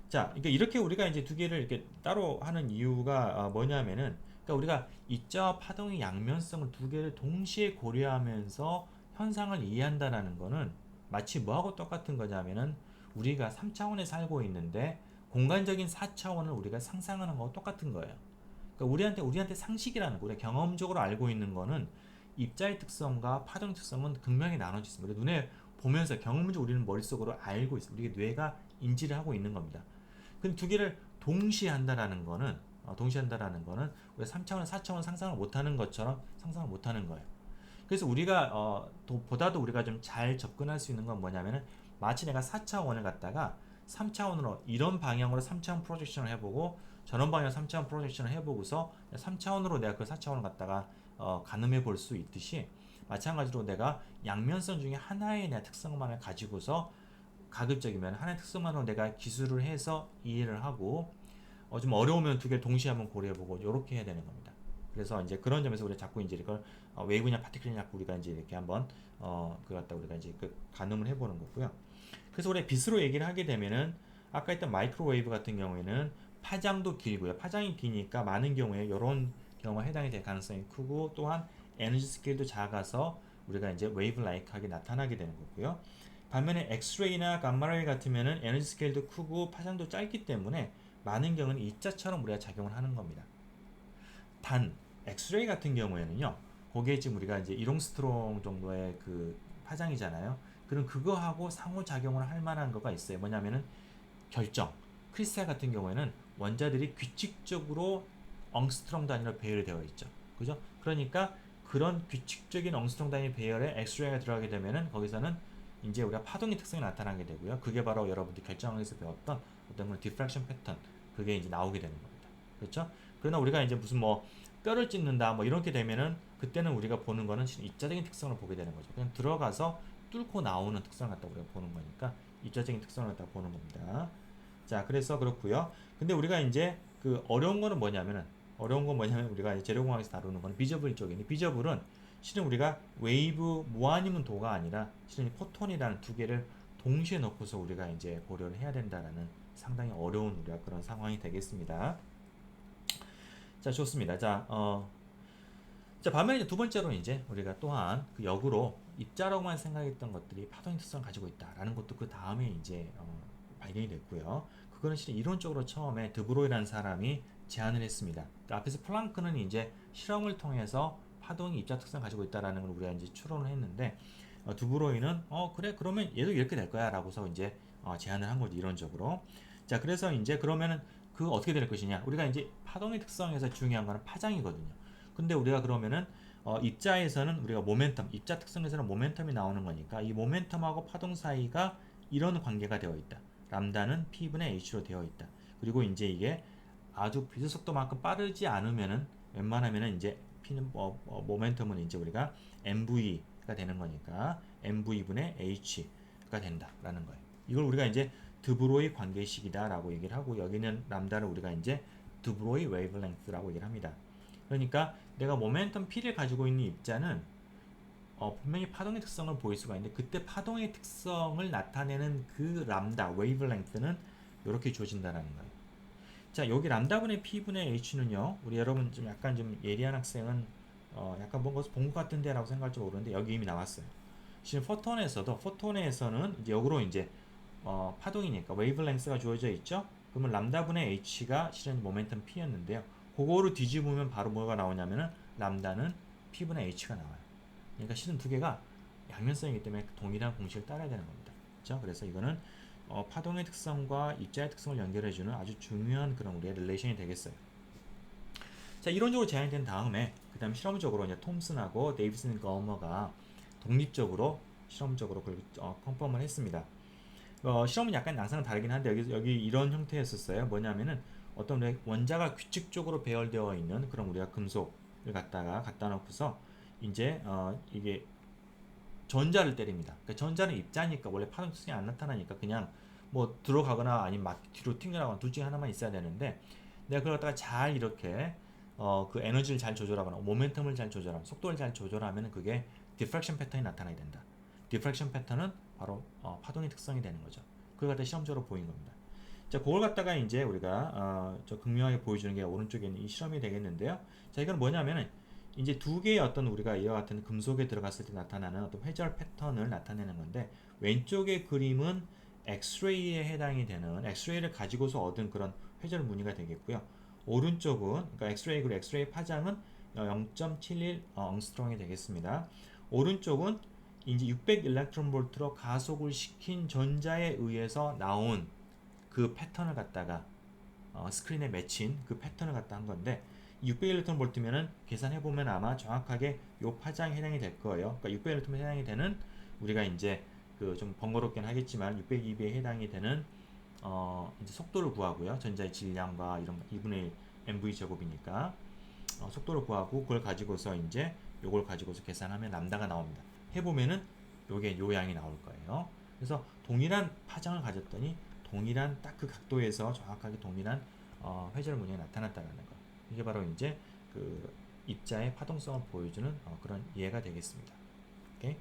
자, 그러니까 이렇게 우리가 이제 두 개를 이렇게 따로 하는 이유가 뭐냐면은 그러니까 우리가 입자와 파동의 양면성을 두 개를 동시에 고려하면서 현상을 이해한다라는 거는 마치 뭐하고 똑같은 거냐면은 우리가 3차원에 살고 있는데 공간적인 4차원을 우리가 상상하는 거하고 똑같은 거예요. 그러니까 우리한테 상식이라는 거, 우리가 경험적으로 알고 있는 거는 입자의 특성과 파동의 특성은 극명히 나눠져 있습니다. 우리가 눈에 보면서 경험적으로 우리는 머릿속으로 알고 있습니다. 우리 뇌가 인지를 하고 있는 겁니다. 근데 두 개를 동시에 한다라는 거는 우리가 3차원, 4차원 상상을 못하는 것처럼 상상을 못하는 거예요. 그래서 우리가 보다도 우리가 좀 잘 접근할 수 있는 건 뭐냐면은 마치 내가 4차원을 갖다가 3차원으로 이런 방향으로 3차원 프로젝션을 해보고 저런 방향으로 3차원 프로젝션을 해보고서 3차원으로 내가 그 4차원을 갖다가 가늠해 볼 수 있듯이 마찬가지로 내가 양면성 중에 하나의 내 특성만을 가지고서 가급적이면 하나의 특성만으로 내가 기술을 해서 이해를 하고 좀 어려우면 두 개를 동시에 한번 고려해보고 이렇게 해야 되는 겁니다. 그래서 이제 그런 점에서 우리가 자꾸 이제 이걸 웨이브냐 파티클이냐 우리가 이제 이렇게 한번 그 갖다 우리가 이제 그 가늠을 해보는 거고요. 그래서 우리 빛으로 얘기를 하게 되면은 아까 했던 마이크로웨이브 같은 경우에는 파장도 길고요. 파장이 기니까 많은 경우에 이런 경우가 해당이 될 가능성이 크고 또한 에너지 스케일도 작아서 우리가 이제 웨이브 라이크하게 나타나게 되는 거고요. 반면에 엑스레이나 감마레이 같으면은 에너지 스케일도 크고 파장도 짧기 때문에 많은 경우는 입자처럼 우리가 작용을 하는 겁니다. 단 엑스레이 같은 경우에는요. 거기에 지금 우리가 이제 이롱스트롱 정도의 그 파장이잖아요. 그럼 그거하고 상호작용을 할 만한 거가 있어요. 뭐냐면은 결정. 크리스탈 같은 경우에는 원자들이 규칙적으로 엉스트롱 단위로 배열되어 있죠. 그죠? 그러니까 그런 규칙적인 엉스트롱 단위 배열에 엑스레이가 들어가게 되면은 거기서는 이제 우리가 파동의 특성이 나타나게 되고요. 그게 바로 여러분들이 결정학에서 배웠던 어떤 건 디프랙션 패턴 그게 이제 나오게 되는 겁니다. 그렇죠? 그러나 우리가 이제 무슨 뭐 뼈를 찢는다 뭐 이렇게 되면은 그때는 우리가 보는 거는 입자적인 특성을 보게 되는 거죠. 그냥 들어가서 뚫고 나오는 특성을 갖다 우리가 보는 거니까 입자적인 특성을 갖다 보는 겁니다. 자, 그래서 그렇고요. 근데 우리가 이제 그 어려운 거는 뭐냐면은 우리가 재료공학에서 다루는 건 비저블 쪽인데 비저블은 실은 우리가 웨이브 뭐 아니면 도가 아니라 실은 포톤이라는 두 개를 동시에 놓고서 우리가 이제 고려를 해야 된다라는 상당히 어려운 우리가 그런 상황이 되겠습니다. 자, 좋습니다. 자, 반면에 이제 두 번째로 이제 우리가 또한 그 역으로 입자라고만 생각했던 것들이 파동의 특성을 가지고 있다라는 것도 그 다음에 이제 발견이 됐고요. 그거는 실은 이론적으로 처음에 드브로이라는 사람이 제안을 했습니다. 그러니까 앞에서 플랑크는 이제 실험을 통해서 파동이 입자 특성을 가지고 있다라는 걸 우리가 이제 추론을 했는데 드브로이는 그래 그러면 얘도 이렇게 될 거야라고서 이제 제안을 한 거죠 이론적으로. 자, 그래서 이제 그러면은 그 어떻게 될 것이냐? 우리가 이제 파동의 특성에서 중요한 거는 파장이거든요. 근데 우리가 그러면은 입자에서는 우리가 모멘텀, 입자 특성에서는 모멘텀이 나오는 거니까 이 모멘텀하고 파동 사이가 이런 관계가 되어 있다. 람다는 P분의 H로 되어 있다. 그리고 이제 이게 아주 빛의 속도만큼 빠르지 않으면은 웬만하면은 이제 모멘텀은 이제 우리가 mv가 되는 거니까 mv분의 h가 된다라는 거예요. 이걸 우리가 이제 드브로이 관계식이다라고 얘기를 하고 여기는 람다를 우리가 이제 드브로이 웨이브랭스라고 얘기를 합니다. 그러니까 내가 모멘텀 p를 가지고 있는 입자는 분명히 파동의 특성을 보일 수가 있는데 그때 파동의 특성을 나타내는 그 람다 웨이브랭스는 이렇게 주어진다는 거예요. 자, 여기 람다분의 p분의 h는요. 우리 여러분 좀 약간 좀 예리한 학생은 약간 뭔가 본 것 같은데라고 생각할지 모르는데 여기 이미 나왔어요. 지금 포톤에서는 이제 역으로 이제 파동이니까 웨이브랭스가 주어져 있죠. 그러면 람다분의 h가 실은 모멘텀 p였는데요. 그거를 뒤집으면 바로 뭐가 나오냐면은 람다는 p분의 h가 나와요. 그러니까 실은 두 개가 양면성이기 때문에 동일한 공식을 따라야 되는 겁니다. 그렇죠? 그래서 이거는 파동의 특성과 입자의 특성을 연결해주는 아주 중요한 그런 우리의 릴레이션이 되겠어요. 자, 이론적으로 제안이 된 다음에 그 다음 실험적으로 이제 톰슨하고 데이비슨 거머가 독립적으로 실험적으로 그걸 컨펌을 했습니다. 실험은 약간 양상은 다르긴 한데 여기 이런 형태였었어요. 뭐냐면은 어떤 원자가 규칙적으로 배열되어 있는 그런 우리가 금속을 갖다 놓고서 이제 이게 전자를 때립니다. 그러니까 전자는 입자니까 원래 파동 특성이 안 나타나니까 그냥 뭐 들어가거나 아니면 막 뒤로 튕겨나거나 둘 중에 하나만 있어야 되는데 내가 그걸 갖다가 잘 이렇게 그 에너지를 잘 조절하거나 모멘텀을 잘 조절하면 속도를 잘 조절하면 그게 디프렉션 패턴이 나타나게 된다. 디프렉션 패턴은 바로 파동의 특성이 되는 거죠. 그걸 갖다 실험적으로 보인 겁니다. 자, 그걸 갖다가 이제 우리가 저 극명하게 보여주는 게 오른쪽에 있는 이 실험이 되겠는데요. 자, 이건 뭐냐면은 이제 두 개의 어떤 우리가 이와 같은 금속에 들어갔을 때 나타나는 어떤 회절 패턴을 나타내는 건데 왼쪽의 그림은 엑스레이에 해당이 되는 엑스레이를 가지고서 얻은 그런 회절 무늬가 되겠고요. 오른쪽은 그러니까 엑스레이 그리고 엑스레이 파장은 0.71 엉스트롱이 되겠습니다. 오른쪽은 이제 600 일렉트론 볼트로 가속을 시킨 전자에 의해서 나온 그 패턴을 갖다가 스크린에 맺힌 그 패턴을 갖다 한 건데 600일렉트론 볼트면은 계산해 보면 아마 정확하게 요 파장에 해당이 될 거예요. 그러니까 600일렉트론 해당이 되는 우리가 이제 그 좀 번거롭긴 하겠지만 602B에 해당이 되는 이제 속도를 구하고요. 전자의 질량과 이런 2분의 1 MV 제곱이니까 속도를 구하고 그걸 가지고서 이제 요걸 가지고서 계산하면 람다가 나옵니다. 해보면은 요게 요 양이 나올 거예요. 그래서 동일한 파장을 가졌더니 동일한 딱 그 각도에서 정확하게 동일한 회절 무늬가 나타났다는 거. 이게 바로 이제 그 입자의 파동성을 보여주는 그런 이해가 되겠습니다. 오케이?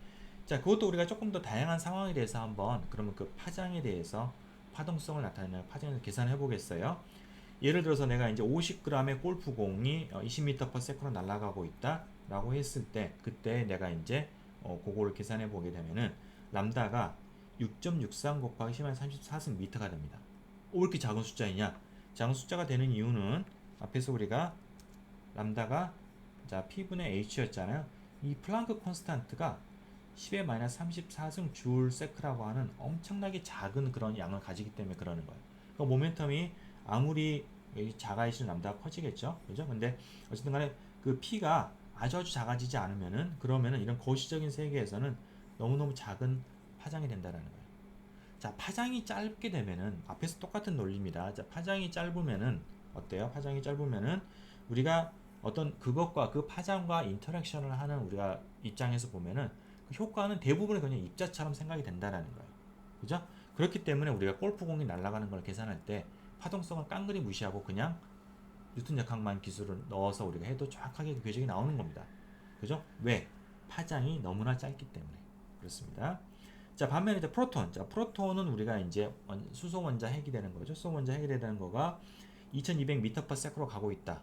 자, 그것도 우리가 조금 더 다양한 상황에 대해서 한번 그러면 그 파장에 대해서 파동성을 나타내는 파장을 계산해 보겠어요. 예를 들어서 내가 이제 50g의 골프공이 20m/s로 날아가고 있다라고 했을 때 그때 내가 이제 그거를 계산해 보게 되면은 람다가 6.63 곱하기 10 34승 미터가 됩니다. 왜 이렇게 작은 숫자이냐? 작은 숫자가 되는 이유는 앞에서 우리가 람다가 자 P분의 H였잖아요. 이 플랑크 콘스탄트가 10의 마이너스 34승 줄 세크라고 하는 엄청나게 작은 그런 양을 가지기 때문에 그러는 거예요. 그러니까 모멘텀이 아무리 작아질수록 람다가 커지겠죠. 그죠? 근데 어쨌든 간에 그 P가 아주 작아지지 않으면은 그러면은 이런 거시적인 세계에서는 너무너무 작은 파장이 된다는 거예요. 자, 파장이 짧게 되면은 앞에서 똑같은 논리입니다. 자, 파장이 짧으면은 어때요? 파장이 짧으면은 우리가 어떤 그것과 그 파장과 인터랙션을 하는 우리가 입장에서 보면은 그 효과는 대부분의 그냥 입자처럼 생각이 된다라는 거예요. 그죠? 그렇기 때문에 우리가 골프공이 날아가는 걸 계산할 때 파동성을 깡그리 무시하고 그냥 뉴턴 역학만 기술을 넣어서 우리가 해도 정확하게 그 궤적이 나오는 겁니다. 그죠? 왜? 파장이 너무나 짧기 때문에 그렇습니다. 자, 반면에 이제 프로톤. 자, 프로톤은 우리가 이제 수소 원자 핵이 되는 거죠. 수소 원자 핵이 되는 거가 2200m/s로 가고 있다.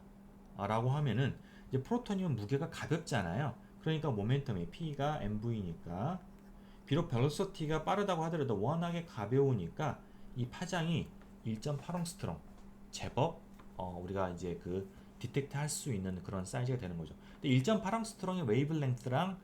라고 하면은 이제 프로톤이면 무게가 가볍잖아요. 그러니까 모멘텀이 P가 mv니까 비록 벨로시티가 빠르다고 하더라도 워낙에 가벼우니까 이 파장이 1.8옹스트롱 제법 우리가 이제 그 디텍트 할 수 있는 그런 사이즈가 되는 거죠. 근데 1.8옹스트롱의 웨이블랭스랑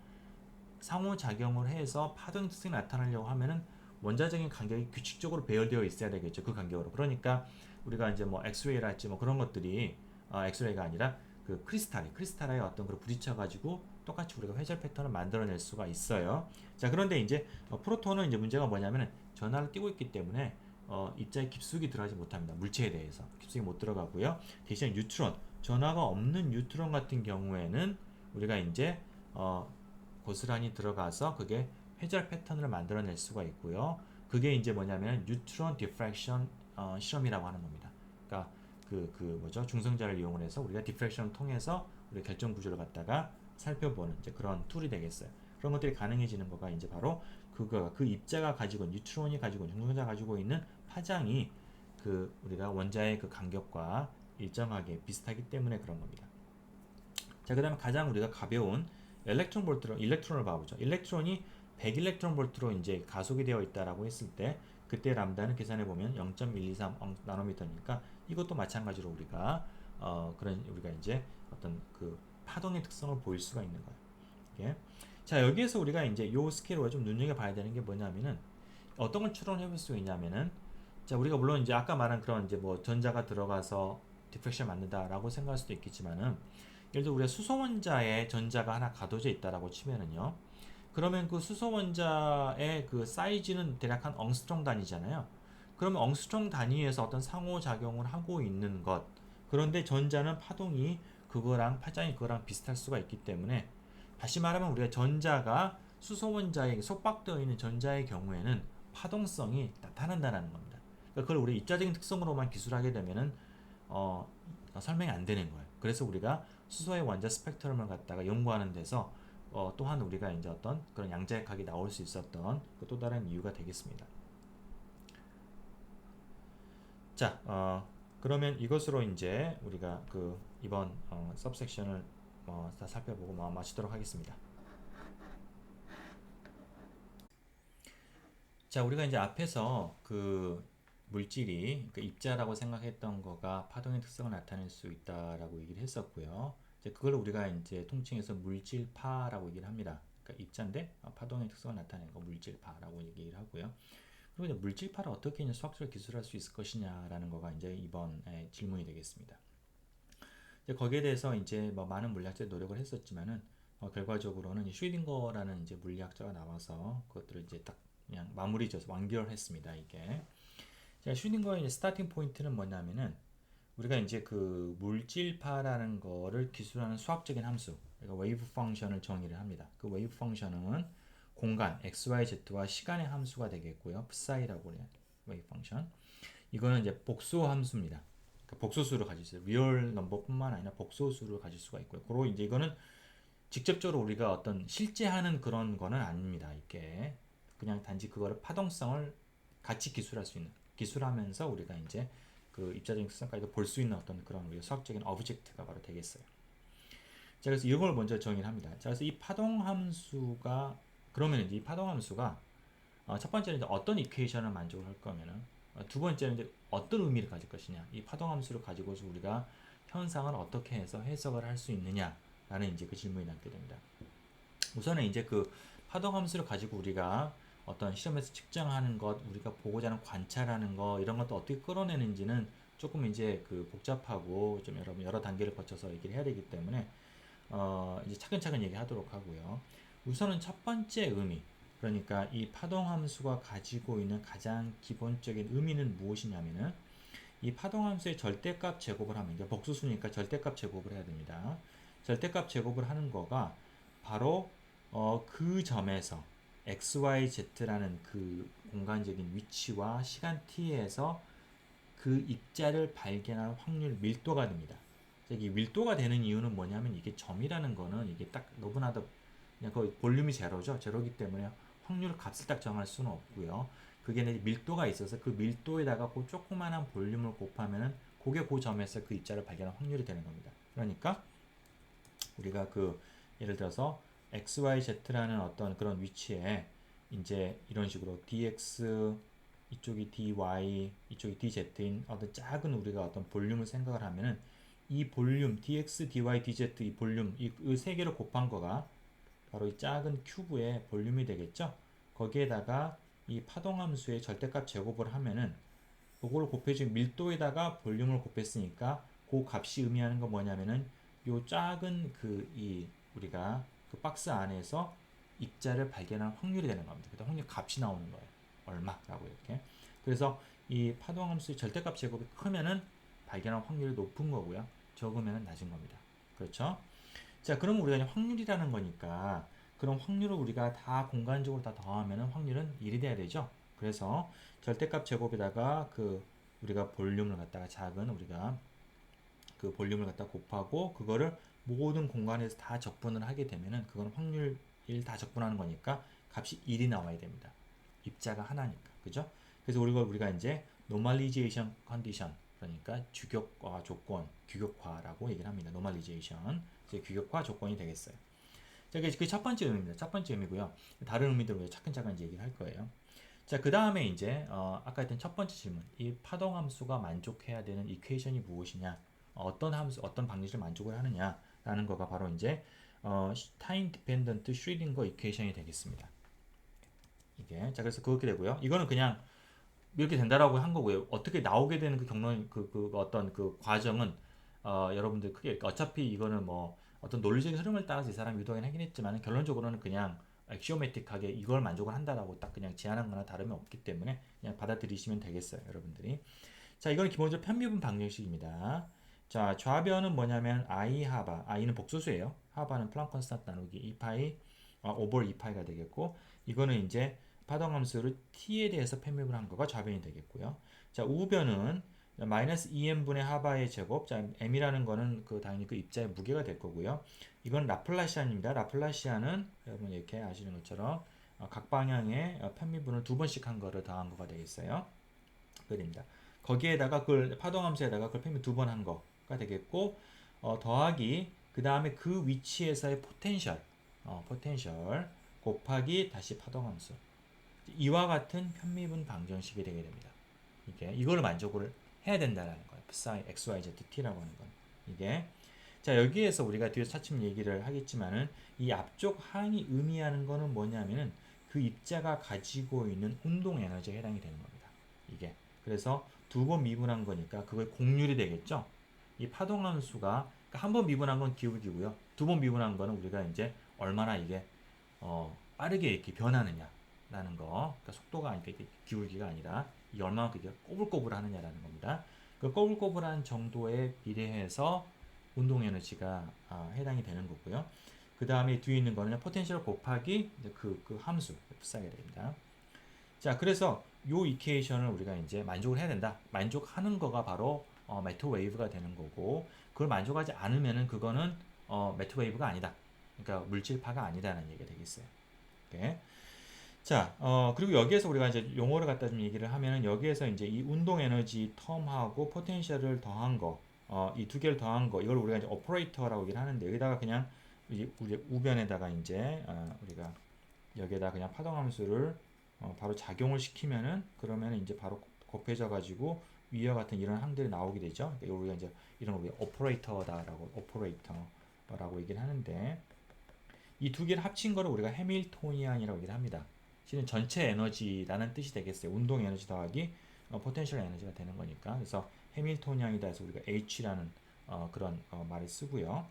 상호작용을 해서 파동 특성이 나타나려고 하면은 원자적인 간격이 규칙적으로 배열되어 있어야 되겠죠. 그 간격으로. 그러니까 우리가 이제 뭐 엑스레이랄지 뭐 그런 것들이 엑스레이가 아니라 그 크리스탈의 어떤 걸 부딪혀가지고 똑같이 우리가 회절 패턴을 만들어낼 수가 있어요. 자, 그런데 이제 프로톤은 이제 문제가 뭐냐면은 전하를 띄고 있기 때문에 입자에 깊숙이 들어가지 못합니다. 물체에 대해서 깊숙이 못 들어가고요. 대신 뉴트론, 전하가 없는 뉴트론 같은 경우에는 우리가 이제 고스란히 들어가서 그게 회절 패턴을 만들어낼 수가 있고요. 그게 이제 뭐냐면 뉴트론 디프렉션 실험이라고 하는 겁니다. 그러니까 그 뭐죠? 중성자를 이용을 해서 우리가 디프렉션을 통해서 우리 결정 구조를 갖다가 살펴보는 이제 그런 툴이 되겠어요. 그런 것들이 가능해지는 거가 이제 바로 그 입자가 가지고 뉴트론이 가지고 중성자가 가지고 있는 파장이 그 우리가 원자의 그 간격과 일정하게 비슷하기 때문에 그런 겁니다. 자, 그다음에 가장 우리가 가벼운 일렉트론을 봐보죠. 일렉트론이 100 일렉트론 볼트로 이제 가속이 되어 있다라고 했을 때 그때 람다는 계산해 보면 0.123 나노미터니까 이것도 마찬가지로 우리가 그런 우리가 이제 어떤 그 파동의 특성을 보일 수가 있는 거예요. 예. 자, 여기에서 우리가 이제 요 스케일로 좀 눈여겨봐야 되는 게 뭐냐면은 어떤 걸 추론해 볼 수 있냐면은 자, 우리가 물론 이제 아까 말한 그런 이제 뭐 전자가 들어가서 디프렉션 만든다라고 생각할 수도 있겠지만은 예를 들어 우리가 수소 원자에 전자가 하나 가둬져 있다라고 치면은요. 그러면 그 수소 원자의 그 사이즈는 대략 한 엉스트롱 단위잖아요. 그러면 엉스트롱 단위에서 어떤 상호작용을 하고 있는 것. 그런데 전자는 파동이 파장이 그거랑 비슷할 수가 있기 때문에 다시 말하면 우리가 전자가 수소 원자에 속박되어 있는 전자의 경우에는 파동성이 나타난다는 겁니다. 그러니까 그걸 우리 입자적인 특성으로만 기술하게 되면은 설명이 안 되는 거예요. 그래서 우리가 수소의 원자 스펙트럼을 갖다가 연구하는 데서 또한 우리가 이제 어떤 그런 양자역학이 나올 수 있었던 그 또 다른 이유가 되겠습니다. 자, 그러면 이것으로 이제 우리가 그 이번 서브섹션을 다 살펴보고 마치도록 하겠습니다. 자, 우리가 이제 앞에서 그 물질이 그 입자라고 생각했던 거가 파동의 특성을 나타낼 수 있다라고 얘기를 했었고요. 이제 그걸 우리가 이제 통칭해서 물질파라고 얘기를 합니다. 그러니까 입자인데 파동의 특성을 나타내는 거 물질파라고 얘기를 하고요. 그리고 이제 물질파를 어떻게 이제 수학적으로 기술할 수 있을 것이냐라는 거가 이제 이번 질문이 되겠습니다. 이제 거기에 대해서 이제 뭐 많은 물리학자들이 노력을 했었지만은 결과적으로는 슈딩거라는 이제 물리학자가 나와서 그것들을 이제 딱 그냥 마무리 져서 완결했습니다. 이게. 자, 슈딩거의 이제 스타팅 포인트는 뭐냐면은 우리가 이제 그 물질파라는 거를 기술하는 수학적인 함수, 그러니까 웨이브 펑션을 정의를 합니다. 그 웨이브 펑션은 공간 x, y, z와 시간의 함수가 되겠고요. psi라고 해요. 웨이브 펑션. 이거는 이제 복수 함수입니다. 그러니까 복소수를 가질 수 있어요. 리얼 넘버뿐만 아니라 복소수를 가질 수가 있고요. 그리고 이제 이거는 직접적으로 우리가 어떤 실제 하는 그런 거는 아닙니다. 이게 그냥 단지 그거를 파동성을 같이 기술할 수 있는 기술하면서 우리가 이제 그 입자적인 특성까지도 볼 수 있는 어떤 그런 우리가 수학적인 오브젝트가 바로 되겠어요. 자, 그래서 이걸 먼저 정의를 합니다. 자, 그래서 이 파동 함수가 그러면 이제 이 파동 함수가 첫 번째는 이제 어떤 이퀘이션을 만족을 할 거면은 두 번째는 이제 어떤 의미를 가질 것이냐. 이 파동 함수를 가지고서 우리가 현상을 어떻게 해서 해석을 할 수 있느냐라는 이제 그 질문이 남게 됩니다. 우선은 이제 그 파동 함수를 가지고 우리가 어떤 시험에서 측정하는 것, 우리가 보고자 하는 관찰하는 것 이런 것도 어떻게 끌어내는지는 조금 이제 그 복잡하고 좀 여러 단계를 거쳐서 얘기를 해야 되기 때문에 이제 차근차근 얘기하도록 하고요. 우선은 첫 번째 의미, 그러니까 이 파동 함수가 가지고 있는 가장 기본적인 의미는 무엇이냐면은 이 파동 함수의 절대값 제곱을 하면 이제 복수수니까 절대값 제곱을 해야 됩니다. 절대값 제곱을 하는 거가 바로 그 점에서 x, y, z라는 그 공간적인 위치와 시간 t에서 그 입자를 발견할 확률 밀도가 됩니다. 이게 밀도가 되는 이유는 뭐냐면 이게 점이라는 거는 이게 딱 너무나도 그냥 거의 볼륨이 제로죠. 제로기 때문에 확률 값을 딱 정할 수는 없고요. 그게 밀도가 있어서 그 밀도에다가 그 조그만한 볼륨을 곱하면은 그게 그 점에서 그 입자를 발견할 확률이 되는 겁니다. 그러니까 우리가 그 예를 들어서 x, y, z라는 어떤 그런 위치에 이제 이런 식으로 dx 이쪽이 dy 이쪽이 dz인 어떤 작은 우리가 어떤 볼륨을 생각을 하면은 이 볼륨 dx, dy, dz 이 볼륨 이 세 개를 곱한 거가 바로 이 작은 큐브의 볼륨이 되겠죠. 거기에다가 이 파동함수의 절대값 제곱을 하면은 그거를 곱해준 밀도에다가 볼륨을 곱했으니까 그 값이 의미하는 건 뭐냐면은 요 작은 그 이 우리가 그 박스 안에서 입자를 발견할 확률이 되는 겁니다. 그래서 확률 값이 나오는 거예요. 얼마라고 이렇게. 그래서 이 파동함수의 절대값 제곱이 크면은 발견할 확률이 높은 거고요. 적으면은 낮은 겁니다. 그렇죠? 자, 그럼 우리가 확률이라는 거니까 그럼 확률을 우리가 다 공간적으로 다 더하면은 확률은 1이 돼야 되죠. 그래서 절대값 제곱에다가 그 우리가 볼륨을 갖다가 작은 우리가 그 볼륨을 갖다 곱하고 그거를 모든 공간에서 다 적분을 하게 되면은 그건 확률 1 다 적분하는 거니까 값이 1이 나와야 됩니다. 입자가 하나니까. 그죠? 그래서 우리가 이제 normalization condition 그러니까 규격화 조건, 규격화라고 얘기를 합니다. normalization. 이제 규격화 조건이 되겠어요. 자, 그게 첫 번째 의미입니다. 첫 번째 의미고요. 다른 의미들을 차근차근 이제 얘기를 할 거예요. 자, 그 다음에 이제 아까 했던 첫 번째 질문, 이 파동 함수가 만족해야 되는 이퀘이션이 무엇이냐, 어떤 함수, 어떤 방식을 만족을 하느냐라는 거가 바로 이제 타임 디펜던트 슈리딩거 이퀘이션이 되겠습니다. 이게 자 그래서 그렇게 되고요. 이거는 그냥 이렇게 된다라고 한 거고요. 어떻게 나오게 되는 그 경로 그 어떤 그 과정은 여러분들 크게 어차피 이거는 뭐 어떤 논리적인 흐름을 따라서 이 사람이 유도하긴 하긴 했지만 결론적으로는 그냥 액시오매틱하게 이걸 만족을 한다라고 딱 그냥 제안한 거나 다름이 없기 때문에 그냥 받아들이시면 되겠어요, 여러분들이. 자, 이건 기본적으로 편미분 방정식입니다. 자, 좌변은 뭐냐면 I 하바, I는 복소수예요. 하바는 플랑크 컨스탄트 나누기 2파이 오버 2파이가 되겠고, 이거는 이제 파동함수를 t에 대해서 편미분 한 거가 좌변이 되겠고요. 자, 우변은 마이너스 2n분의 하바의 제곱, 자, m이라는 거는 당연히 그 입자의 무게가 될 거고요. 이건 라플라시안입니다. 라플라시안은 여러분 이렇게 아시는 것처럼 각 방향의 편미분을 두 번씩 한 거를 더한 거가 되겠어요. 그립니다. 거기에다가 그걸 파동함수에다가 그걸 편미 두 번 한 거가 되겠고, 더하기 그 다음에 그 위치에서의 포텐셜 곱하기 다시 파동함수, 이와 같은 편미분 방정식이 되게 됩니다. 이걸 만족을 해야 된다는 거예요. psi xyzt라고 하는 건 이게. 자, 여기에서 우리가 뒤에서 차츰 얘기를 하겠지만은 이 앞쪽 항이 의미하는 거는 뭐냐면은 그 입자가 가지고 있는 운동 에너지에 해당이 되는 겁니다. 이게. 그래서 두 번 미분한 거니까 그걸 공률이 되겠죠. 이 파동함수가 한 번 미분한 건 기울기고요. 두 번 미분한 거는 우리가 이제 얼마나 이게 빠르게 이렇게 변하느냐라는 거. 그러니까 속도가 아니라 기울기가 아니라 이 얼마나 이게 꼬불꼬불하느냐라는 겁니다. 그 꼬불꼬불한 정도에 비례해서 운동 에너지가 해당이 되는 거고요. 그 다음에 뒤에 있는 거는 포텐셜 곱하기 그 함수 F싸게 됩니다. 자, 그래서 요 이퀘이션을 우리가 이제 만족을 해야 된다. 만족하는 거가 바로 매트 웨이브가 되는 거고, 그걸 만족하지 않으면은 그거는 매트 웨이브가 아니다. 그러니까 물질파가 아니다라는 얘기가 되겠어요. 오케이. 자, 그리고 여기에서 우리가 이제 용어를 갖다 좀 얘기를 하면은 여기에서 이제 이 운동 에너지 텀하고 포텐셜을 더한 거, 이 두 개를 더한 거, 이걸 우리가 이제 오퍼레이터라고 얘기를 하는데, 여기다가 그냥 우리 우변에다가 이제 우리가 여기에다 그냥 파동함수를 바로 작용을 시키면은, 그러면은 이제 바로 곱해져 가지고 위와 같은 이런 항들이 나오게 되죠. 그러니까 우리가 이제 이런 우리 오퍼레이터라고 얘기를 하는데, 이 두 개를 합친 거를 우리가 해밀토니안이라고 얘기를 합니다. 실은 전체 에너지라는 뜻이 되겠어요. 운동 에너지 더하기 포텐셜 에너지가 되는 거니까. 그래서 해밀토니안이다 해서 우리가 H라는 그런 말을 쓰고요.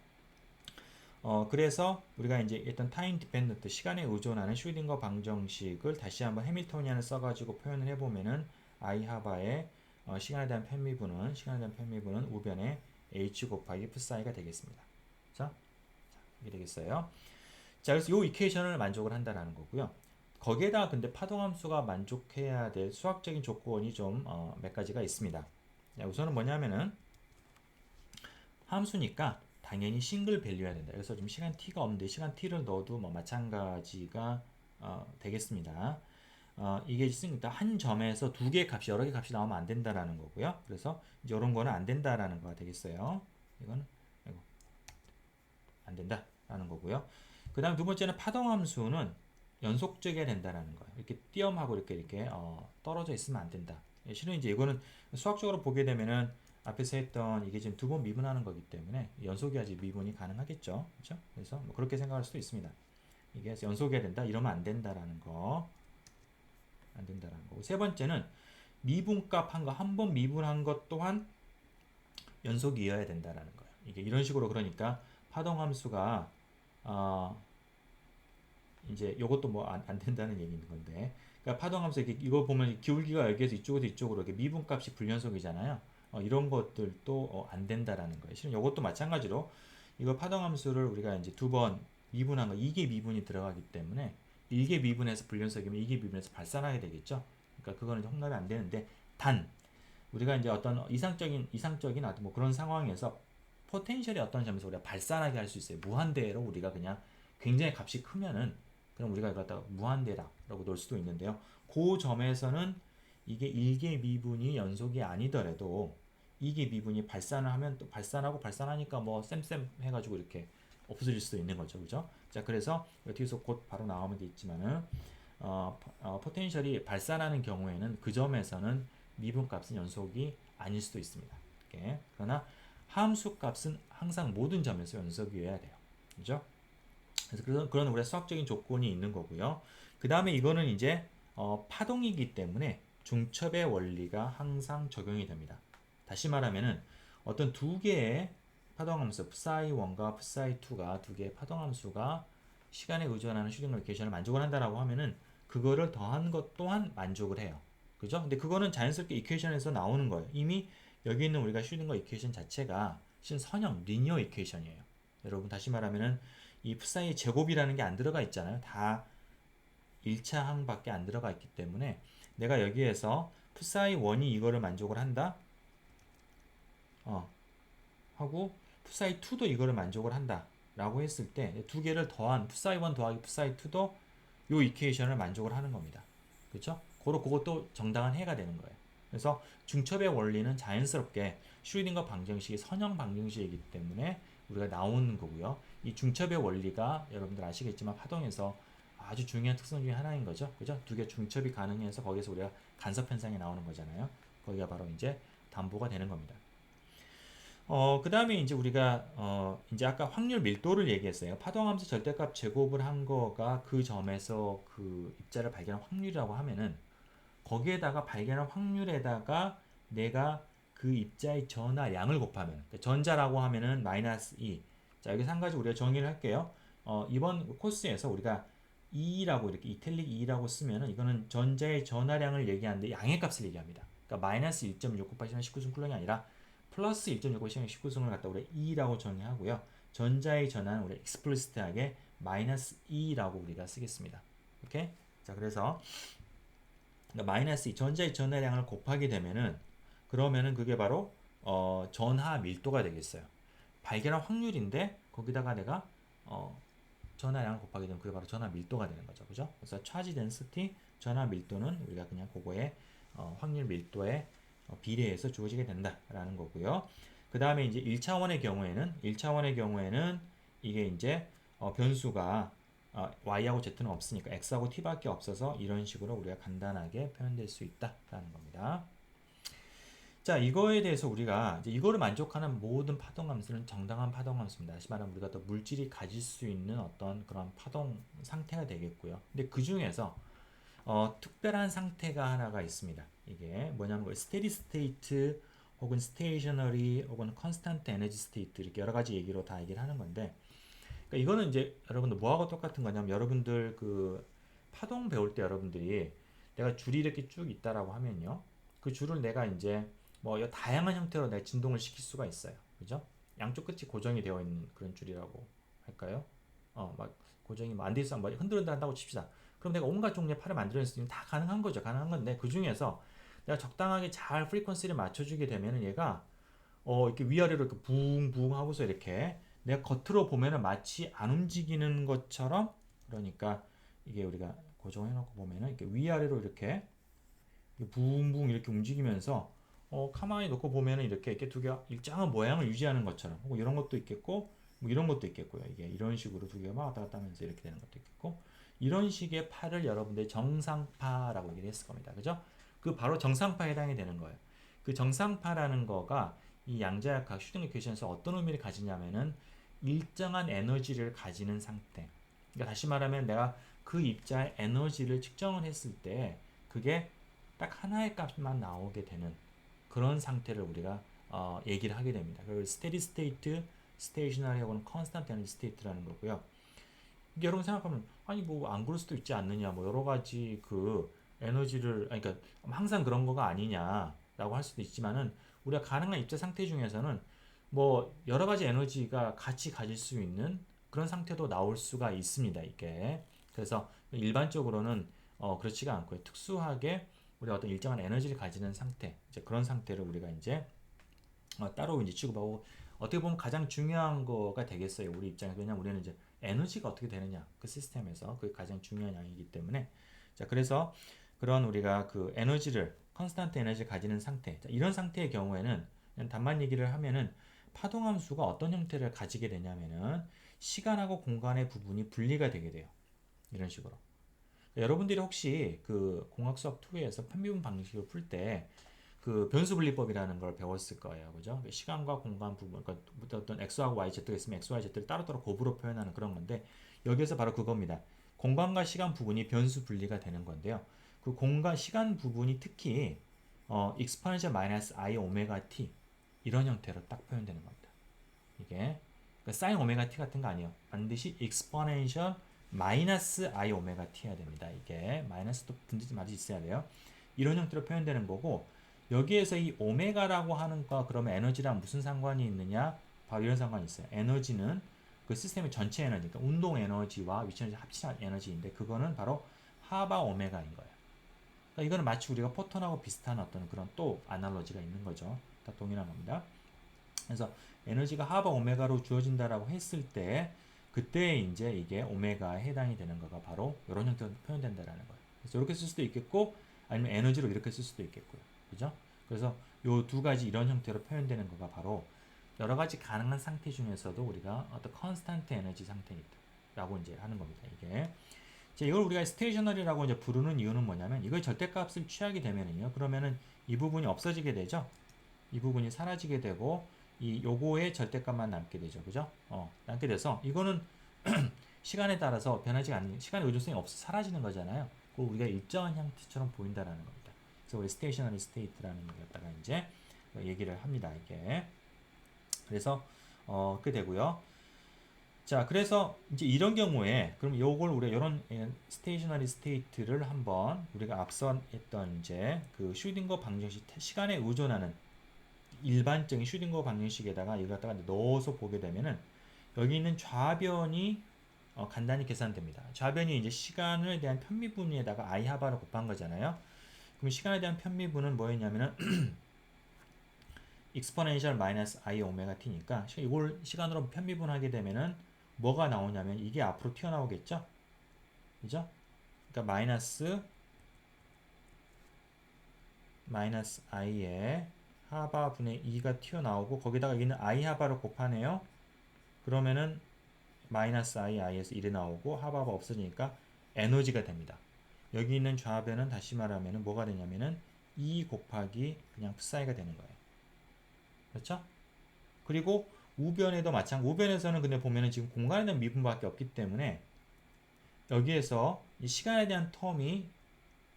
그래서 우리가 이제 일단 타임 디펜던트, 시간에 의존하는 슈딩거 방정식을 다시 한번 해밀토니안을 써가지고 표현을 해보면은 I 하바의 시간에 대한 편미분은 우변의 H 곱하기 F사이가 되겠습니다. 자, 이게 되겠어요. 자, 그래서 이 이퀘이션을 만족을 한다라는 거고요. 거기에다가 근데 파동함수가 만족해야 될 수학적인 조건이 좀 몇 가지가 있습니다. 자, 우선은 뭐냐면은 함수니까 당연히 싱글 밸류여야 된다. 그래서 지금 시간 t가 없는데 시간 t를 넣어도 뭐 마찬가지가 되겠습니다. 이게 있으니까 한 점에서 두 개의 값이 여러 개 값이 나오면 안 된다라는 거고요. 그래서 이제 이런 거는 안 된다라는 거가 되겠어요. 이거는 안 된다라는 거고요. 그 다음 두 번째는 파동함수는 연속적이어야 된다라는 거예요. 이렇게 띄엄하고 이렇게 떨어져 있으면 안 된다. 실은 이제 이거는 수학적으로 보게 되면은 앞에서 했던 이게 지금 두 번 미분하는 거기 때문에 연속이어야지 미분이 가능하겠죠. 그렇죠? 그래서 뭐 그렇게 생각할 수도 있습니다. 이게 연속이어야 된다. 이러면 안 된다라는 거. 안 된다라는 거고. 세 번째는 미분값 한 거, 한 번 미분한 것 또한 연속이어야 된다라는 거예요. 이게 이런 식으로 그러니까 파동함수가 이제 요것도 뭐 안 된다는 얘기인 건데, 그러니까 파동함수 이거 보면 기울기가 여기에서 이쪽에서 이쪽으로 이렇게 미분값이 불연속이잖아요. 이런 것들도 안 된다라는 거예요. 실은 요것도 마찬가지로 이거 파동함수를 우리가 이제 두 번 미분한 거, 이게 미분이 들어가기 때문에 이게 미분해서 불연속이면 이게 미분해서 발산하게 되겠죠. 그러니까 그거는 혼납이 안 되는데, 단 우리가 이제 어떤 이상적인 어떤 뭐 그런 상황에서 포텐셜이 어떤 점에서 우리가 발산하게 할 수 있어요. 무한대로 우리가 그냥 굉장히 값이 크면은 그럼 우리가 이걸 갖다가 무한대라고 놓을 수도 있는데요. 그 점에서는 이게 일개 미분이 연속이 아니더라도 이게 미분이 발산을 하면 또 발산하니까 뭐 쌤쌤 해가지고 이렇게 없어질 수도 있는 거죠. 그죠? 자, 그래서 뒤에서 곧 바로 나오면 되겠지만은 포텐셜이 발산하는 경우에는 그 점에서는 미분 값은 연속이 아닐 수도 있습니다. 이렇게. 그러나 함수 값은 항상 모든 점에서 연속이어야 돼요. 그죠? 그래서 그런 우리가 수학적인 조건이 있는 거고요. 그 다음에 이거는 이제 파동이기 때문에 중첩의 원리가 항상 적용이 됩니다. 다시 말하면은 어떤 두 개의 파동함수 psi1과 psi2가 두 개의 파동함수가 시간에 의존하는 슈링 이퀘이션을 만족을 한다라고 하면은 그거를 더한 것 또한 만족을 해요. 그죠? 근데 그거는 자연스럽게 이퀘이션에서 나오는 거예요. 이미 여기 있는 우리가 슈링거 이퀘이션 자체가 선형 리니어 이퀘이션이에요. 여러분 다시 말하면은 이 푸사이의 제곱이라는 게 안 들어가 있잖아요. 다 1차 항밖에 안 들어가 있기 때문에 내가 여기에서 푸사이 1이 이거를 만족을 한다. 하고 푸사이 2도 이거를 만족을 한다. 라고 했을 때 두 개를 더한 푸사이 1 더하기 푸사이 2도 요 이퀘이션을 만족을 하는 겁니다. 그렇죠? 그것도 정당한 해가 되는 거예요. 그래서 중첩의 원리는 자연스럽게 슈리딩거 방정식이 선형 방정식이기 때문에 우리가 나오는 거고요. 이 중첩의 원리가 여러분들 아시겠지만 파동에서 아주 중요한 특성 중에 하나인 거죠. 그죠? 두 개 중첩이 가능해서 거기서 우리가 간섭 현상이 나오는 거잖아요. 거기가 바로 이제 담보가 되는 겁니다. 그 다음에 이제 우리가, 이제 아까 확률 밀도를 얘기했어요. 파동함수 절대값 제곱을 한 거가 그 점에서 그 입자를 발견한 확률이라고 하면은, 거기에다가 발견한 확률에다가 내가 그 입자의 전하량을 곱하면, 그러니까 전자라고 하면은 마이너스 2. 자, 여기서 한 가지 우리가 정의를 할게요. 이번 코스에서 우리가 2라고 이렇게 이탈릭 2라고 쓰면은 이거는 전자의 전하량을 얘기하는데 양의 값을 얘기합니다. 그러니까 마이너스 1.6 곱하기 19승 쿨롱이 아니라 플러스 1.6 시간 19승을 갖다 우리 2라고 정의하고요. 전자의 전하는 우리 익스플리시트하게 마이너스 2라고 우리가 쓰겠습니다. 오케이? 자, 그래서 그러니까 마이너스 2 전자의 전하량을 곱하게 되면은 그러면은 그게 바로 전하 밀도가 되겠어요. 발견한 확률인데 거기다가 내가 전하량을 곱하게 되면 그게 바로 전하 밀도가 되는 거죠. 그죠? 그래서 차지 덴시티 전하 밀도는 우리가 그냥 그거의 확률 밀도에 비례해서 주어지게 된다라는 거고요. 그 다음에 이제 1차원의 경우에는 이게 이제 변수가 y하고 z는 없으니까 x하고 t밖에 없어서 이런 식으로 우리가 간단하게 표현될 수 있다라는 겁니다. 자, 이거에 대해서 우리가 이제 이거를 만족하는 모든 파동 함수는 정당한 파동 함수입니다. 다시 말하면 우리가 또 물질이 가질 수 있는 어떤 그런 파동 상태가 되겠고요. 근데 그 중에서 특별한 상태가 하나가 있습니다. 이게 뭐냐면 스테디 스테이트 혹은 스테이셔너리 혹은 컨스탄트 에너지 스테이트 이렇게 여러 가지 얘기로 다 얘기를 하는 건데 그러니까 이거는 이제 여러분들 뭐하고 똑같은 거냐면 여러분들 그 파동 배울 때 여러분들이 내가 줄이 이렇게 쭉 있다라고 하면요. 그 줄을 내가 이제 뭐 다양한 형태로 내가 진동을 시킬 수가 있어요. 그죠? 양쪽 끝이 고정이 되어 있는 그런 줄이라고 할까요? 막 고정이 뭐 안 돼 있어 막 흔들흔들 한다고 칩시다. 그럼 내가 온갖 종류의 팔을 만들어낼 수 있는 다 가능한 거죠. 가능한 건데 그 중에서 내가 적당하게 잘 프리퀀시를 맞춰주게 되면은 얘가 이렇게 위아래로 이렇게 붕붕 하고서 이렇게 내가 겉으로 보면은 마치 안 움직이는 것처럼 그러니까 이게 우리가 고정해 놓고 보면은 이렇게 위아래로 이렇게 붕붕 이렇게 움직이면서 가만히 놓고 보면은 이렇게 두 개가 일정한 모양을 유지하는 것처럼 혹은 이런 것도 있겠고 뭐 이런 것도 있겠고요. 이게 이런 식으로 두 개가 막 왔다 갔다 하면서 이렇게 되는 것도 있겠고 이런 식의 파를 여러분들이 정상파라고 얘기를 했을 겁니다. 그죠? 그 바로 정상파에 해당이 되는 거예요. 그 정상파라는 거가 이 양자역학 슈딩 이퀘이션에서 어떤 의미를 가지냐면은 일정한 에너지를 가지는 상태. 그러니까 다시 말하면 내가 그 입자의 에너지를 측정을 했을 때 그게 딱 하나의 값만 나오게 되는 그런 상태를 우리가 얘기를 하게 됩니다. 그리고 스테디 스테이트, 스테이셔너리 혹은 컨스탄트 에너지 스테이트라는 거고요. 이게 여러분 생각하면 아니 뭐 안 그럴 수도 있지 않느냐 뭐 여러 가지 그 에너지를 아니 그러니까 항상 그런 거가 아니냐라고 할 수도 있지만은 우리가 가능한 입자 상태 중에서는 뭐 여러 가지 에너지가 같이 가질 수 있는 그런 상태도 나올 수가 있습니다. 이게 그래서 일반적으로는 그렇지가 않고요. 특수하게 우리가 어떤 일정한 에너지를 가지는 상태 이제 그런 상태를 우리가 이제 따로 이제 취급하고 어떻게 보면 가장 중요한 거가 되겠어요. 우리 입장에서 왜냐면 우리는 이제 에너지가 어떻게 되느냐 그 시스템에서 그게 가장 중요한 양이기 때문에 자 그래서 그런 우리가 그 에너지를 컨스탄트 에너지를 가지는 상태 자, 이런 상태의 경우에는 그냥 단만 얘기를 하면은 파동함수가 어떤 형태를 가지게 되냐면은 시간하고 공간의 부분이 분리가 되게 돼요. 이런 식으로 여러분들이 혹시 그 공학 수업 2에서 편미분 방식을 풀 때 그 변수 분리법이라는 걸 배웠을 거예요. 그죠? 시간과 공간 부분, 그러니까 어떤 x하고 yz가 있으면 x, yz를 따로따로 곱으로 표현하는 그런 건데 여기에서 바로 그겁니다. 공간과 시간 부분이 변수 분리가 되는 건데요. 그 공간, 시간 부분이 특히 exponential minus i 오메가 t 이런 형태로 딱 표현되는 겁니다. 이게 그러니까 sin 오메가 t 같은 거 아니에요. 반드시 exponential 마이너스 I 오메가 t여야 됩니다. 이게 마이너스도 분지마다 있어야 돼요. 이런 형태로 표현되는 거고, 여기에서 이 오메가라고 하는 거 그러면 에너지랑 무슨 상관이 있느냐? 바로 이런 상관이 있어요. 에너지는 그 시스템의 전체 에너지, 그러니까 운동 에너지와 위치 에너지 합친 에너지인데 그거는 바로 하바 오메가인 거예요. 그러니까 이거는 마치 우리가 포톤하고 비슷한 어떤 그런 또 아날로지가 있는 거죠. 다 동일한 겁니다. 그래서 에너지가 하바 오메가로 주어진다라고 했을 때 그때 이제 이게 오메가에 해당이 되는 거가 바로 이런 형태로 표현된다라는 거예요. 그래서 이렇게 쓸 수도 있겠고 아니면 에너지로 이렇게 쓸 수도 있겠고요. 그죠? 그래서 요 두 가지 이런 형태로 표현되는 거가 바로 여러 가지 가능한 상태 중에서도 우리가 어떤 컨스탄트 에너지 상태라고 이제 하는 겁니다. 이게 이걸 우리가 스테이셔너리라고 이제 부르는 이유는 뭐냐면 이걸 절대값을 취하게 되면은요. 그러면은 이 부분이 없어지게 되죠. 이 부분이 사라지게 되고 이 요거의 절대값만 남게 되죠. 그죠? 남게 돼서 이거는 시간에 따라서 변하지 않는 시간의 의존성이 없어 사라지는 거잖아요. 그걸 우리가 일정한 형태처럼 보인다라는 겁니다. 그래서 우리 스테이셔너리 스테이트라는 걸 갖다가 이제 얘기를 합니다. 이게 그래서 그렇게 되고요. 자, 그래서 이제 이런 경우에 그럼 요걸 우리가 이런 스테이셔너리 스테이트를 한번 우리가 앞서 했던 이제 그 슈딩거 방정식 시간에 의존하는 일반적인 슈딩거 방정식에다가 이걸 갖다가 넣어서 보게 되면은 여기 있는 좌변이 간단히 계산됩니다. 좌변이 이제 시간에 대한 편미분에다가 I 하바를 곱한 거잖아요. 그럼 시간에 대한 편미분은 뭐였냐면은 exponential 마이너스 I 오메가 t니까 이걸 시간으로 편미분하게 되면은 뭐가 나오냐면 이게 앞으로 튀어나오겠죠? 그죠? 그러니까 마이너스 I에 하바분의 2가 튀어나오고 거기다가 여기는 I 하바를 곱하네요. 그러면은 마이너스 I에서 1이 나오고 하바가 없어지니까 에너지가 됩니다. 여기 있는 좌변은 다시 말하면은 뭐가 되냐면은 2 곱하기 그냥 psi가 되는 거예요. 그렇죠? 그리고 우변에도 마찬가지. 우변에서는 근데 보면은 지금 공간에 대한 미분밖에 없기 때문에 여기에서 이 시간에 대한 텀이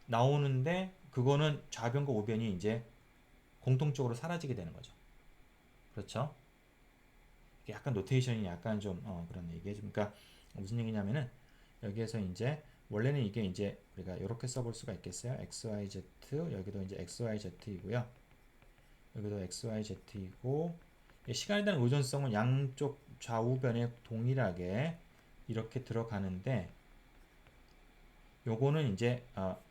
나오는데 그거는 좌변과 우변이 이제 공통적으로 사라지게 되는 거죠. 그렇죠? 약간 노테이션이 약간 좀 그런 얘기죠. 그러니까 무슨 얘기냐면은 여기에서 이제 원래는 이게 이제 우리가 이렇게 써볼 수가 있겠어요. XYZ 여기도 이제 XYZ이고요. 여기도 XYZ이고 시간에 대한 의존성은 양쪽 좌우변에 동일하게 이렇게 들어가는데 요거는 이제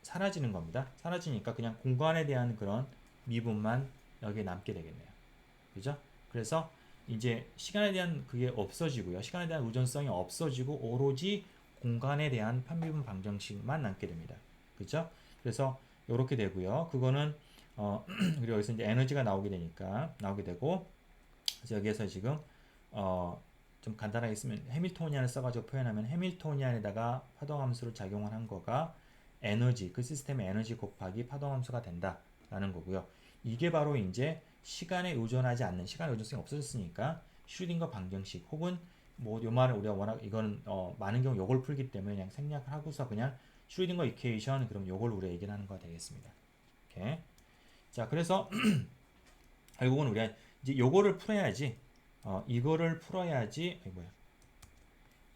사라지는 겁니다. 사라지니까 그냥 공간에 대한 그런 미분만 여기에 남게 되겠네요. 그죠? 그래서 이제 시간에 대한 그게 없어지고요. 시간에 대한 의존성이 없어지고 오로지 공간에 대한 편미분 방정식만 남게 됩니다. 그죠? 그래서 이렇게 되고요. 그거는 그리고 여기서 이제 에너지가 나오게 되니까 나오게 되고 그래서 여기에서 지금 좀 간단하게 쓰면 해밀토니안을 써가지고 표현하면 해밀토니안에다가 파동함수를 작용을 한 거가 에너지 그 시스템의 에너지 곱하기 파동함수가 된다라는 거고요. 이게 바로 이제 시간에 의존하지 않는 시간의 의존성이 없어졌으니까 슈딩거 방정식 혹은 뭐 요 말은 우리가 워낙 이거는 많은 경우 요걸 풀기 때문에 그냥 생략을 하고서 그냥 슈딩거 이퀘이션 그럼 요걸 우리가 얘기를 하는 거 되겠습니다. 오케이. 자, 그래서 결국은 우리가 이제 요거를 풀어야지 이거를 풀어야지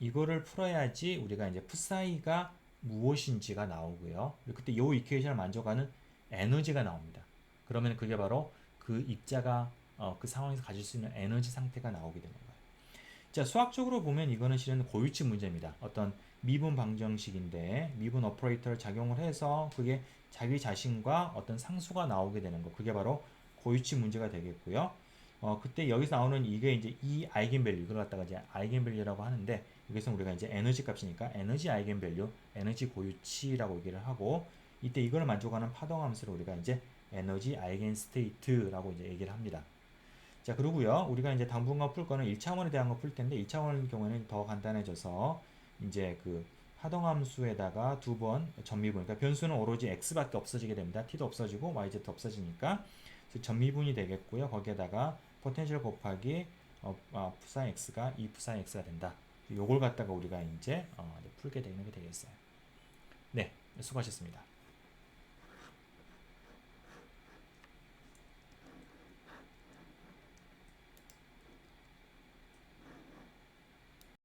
이거를 풀어야지 우리가 이제 psi가 무엇인지가 나오고요. 그때 요 이퀘이션을 만족하는 에너지가 나옵니다. 그러면 그게 바로 그 입자가 그 상황에서 가질 수 있는 에너지 상태가 나오게 되는 거예요. 자, 수학적으로 보면 이거는 실은 고유치 문제입니다. 어떤 미분 방정식인데 미분 오퍼레이터를 작용을 해서 그게 자기 자신과 어떤 상수가 나오게 되는 거. 그게 바로 고유치 문제가 되겠고요. 그때 여기서 나오는 이게 이제 이 아이겐밸류, 이걸 갖다가 이제 아이겐밸류라고 하는데, 여기서 우리가 이제 에너지 값이니까 에너지 아이겐밸류, 에너지 고유치라고 얘기를 하고, 이때 이걸 만족하는 파동함수를 우리가 이제 에너지 아이겐 스테이트라고 이제 얘기를 합니다. 자, 그러고요. 우리가 이제 당분간 풀 거는 1차원에 대한 거 풀 텐데, 2차원 경우에는 더 간단해져서, 이제 그 파동함수에다가 두 번 전미분, 그러니까 변수는 오로지 x밖에 없어지게 됩니다. t도 없어지고 yz 없어지니까 전미분이 되겠고요. 거기에다가 포텐셜 곱하기 푸사인 x가 2 푸사인 x가 된다. 요걸 갖다가 우리가 이제 풀게 되는 게 되겠어요. 네, 수고하셨습니다.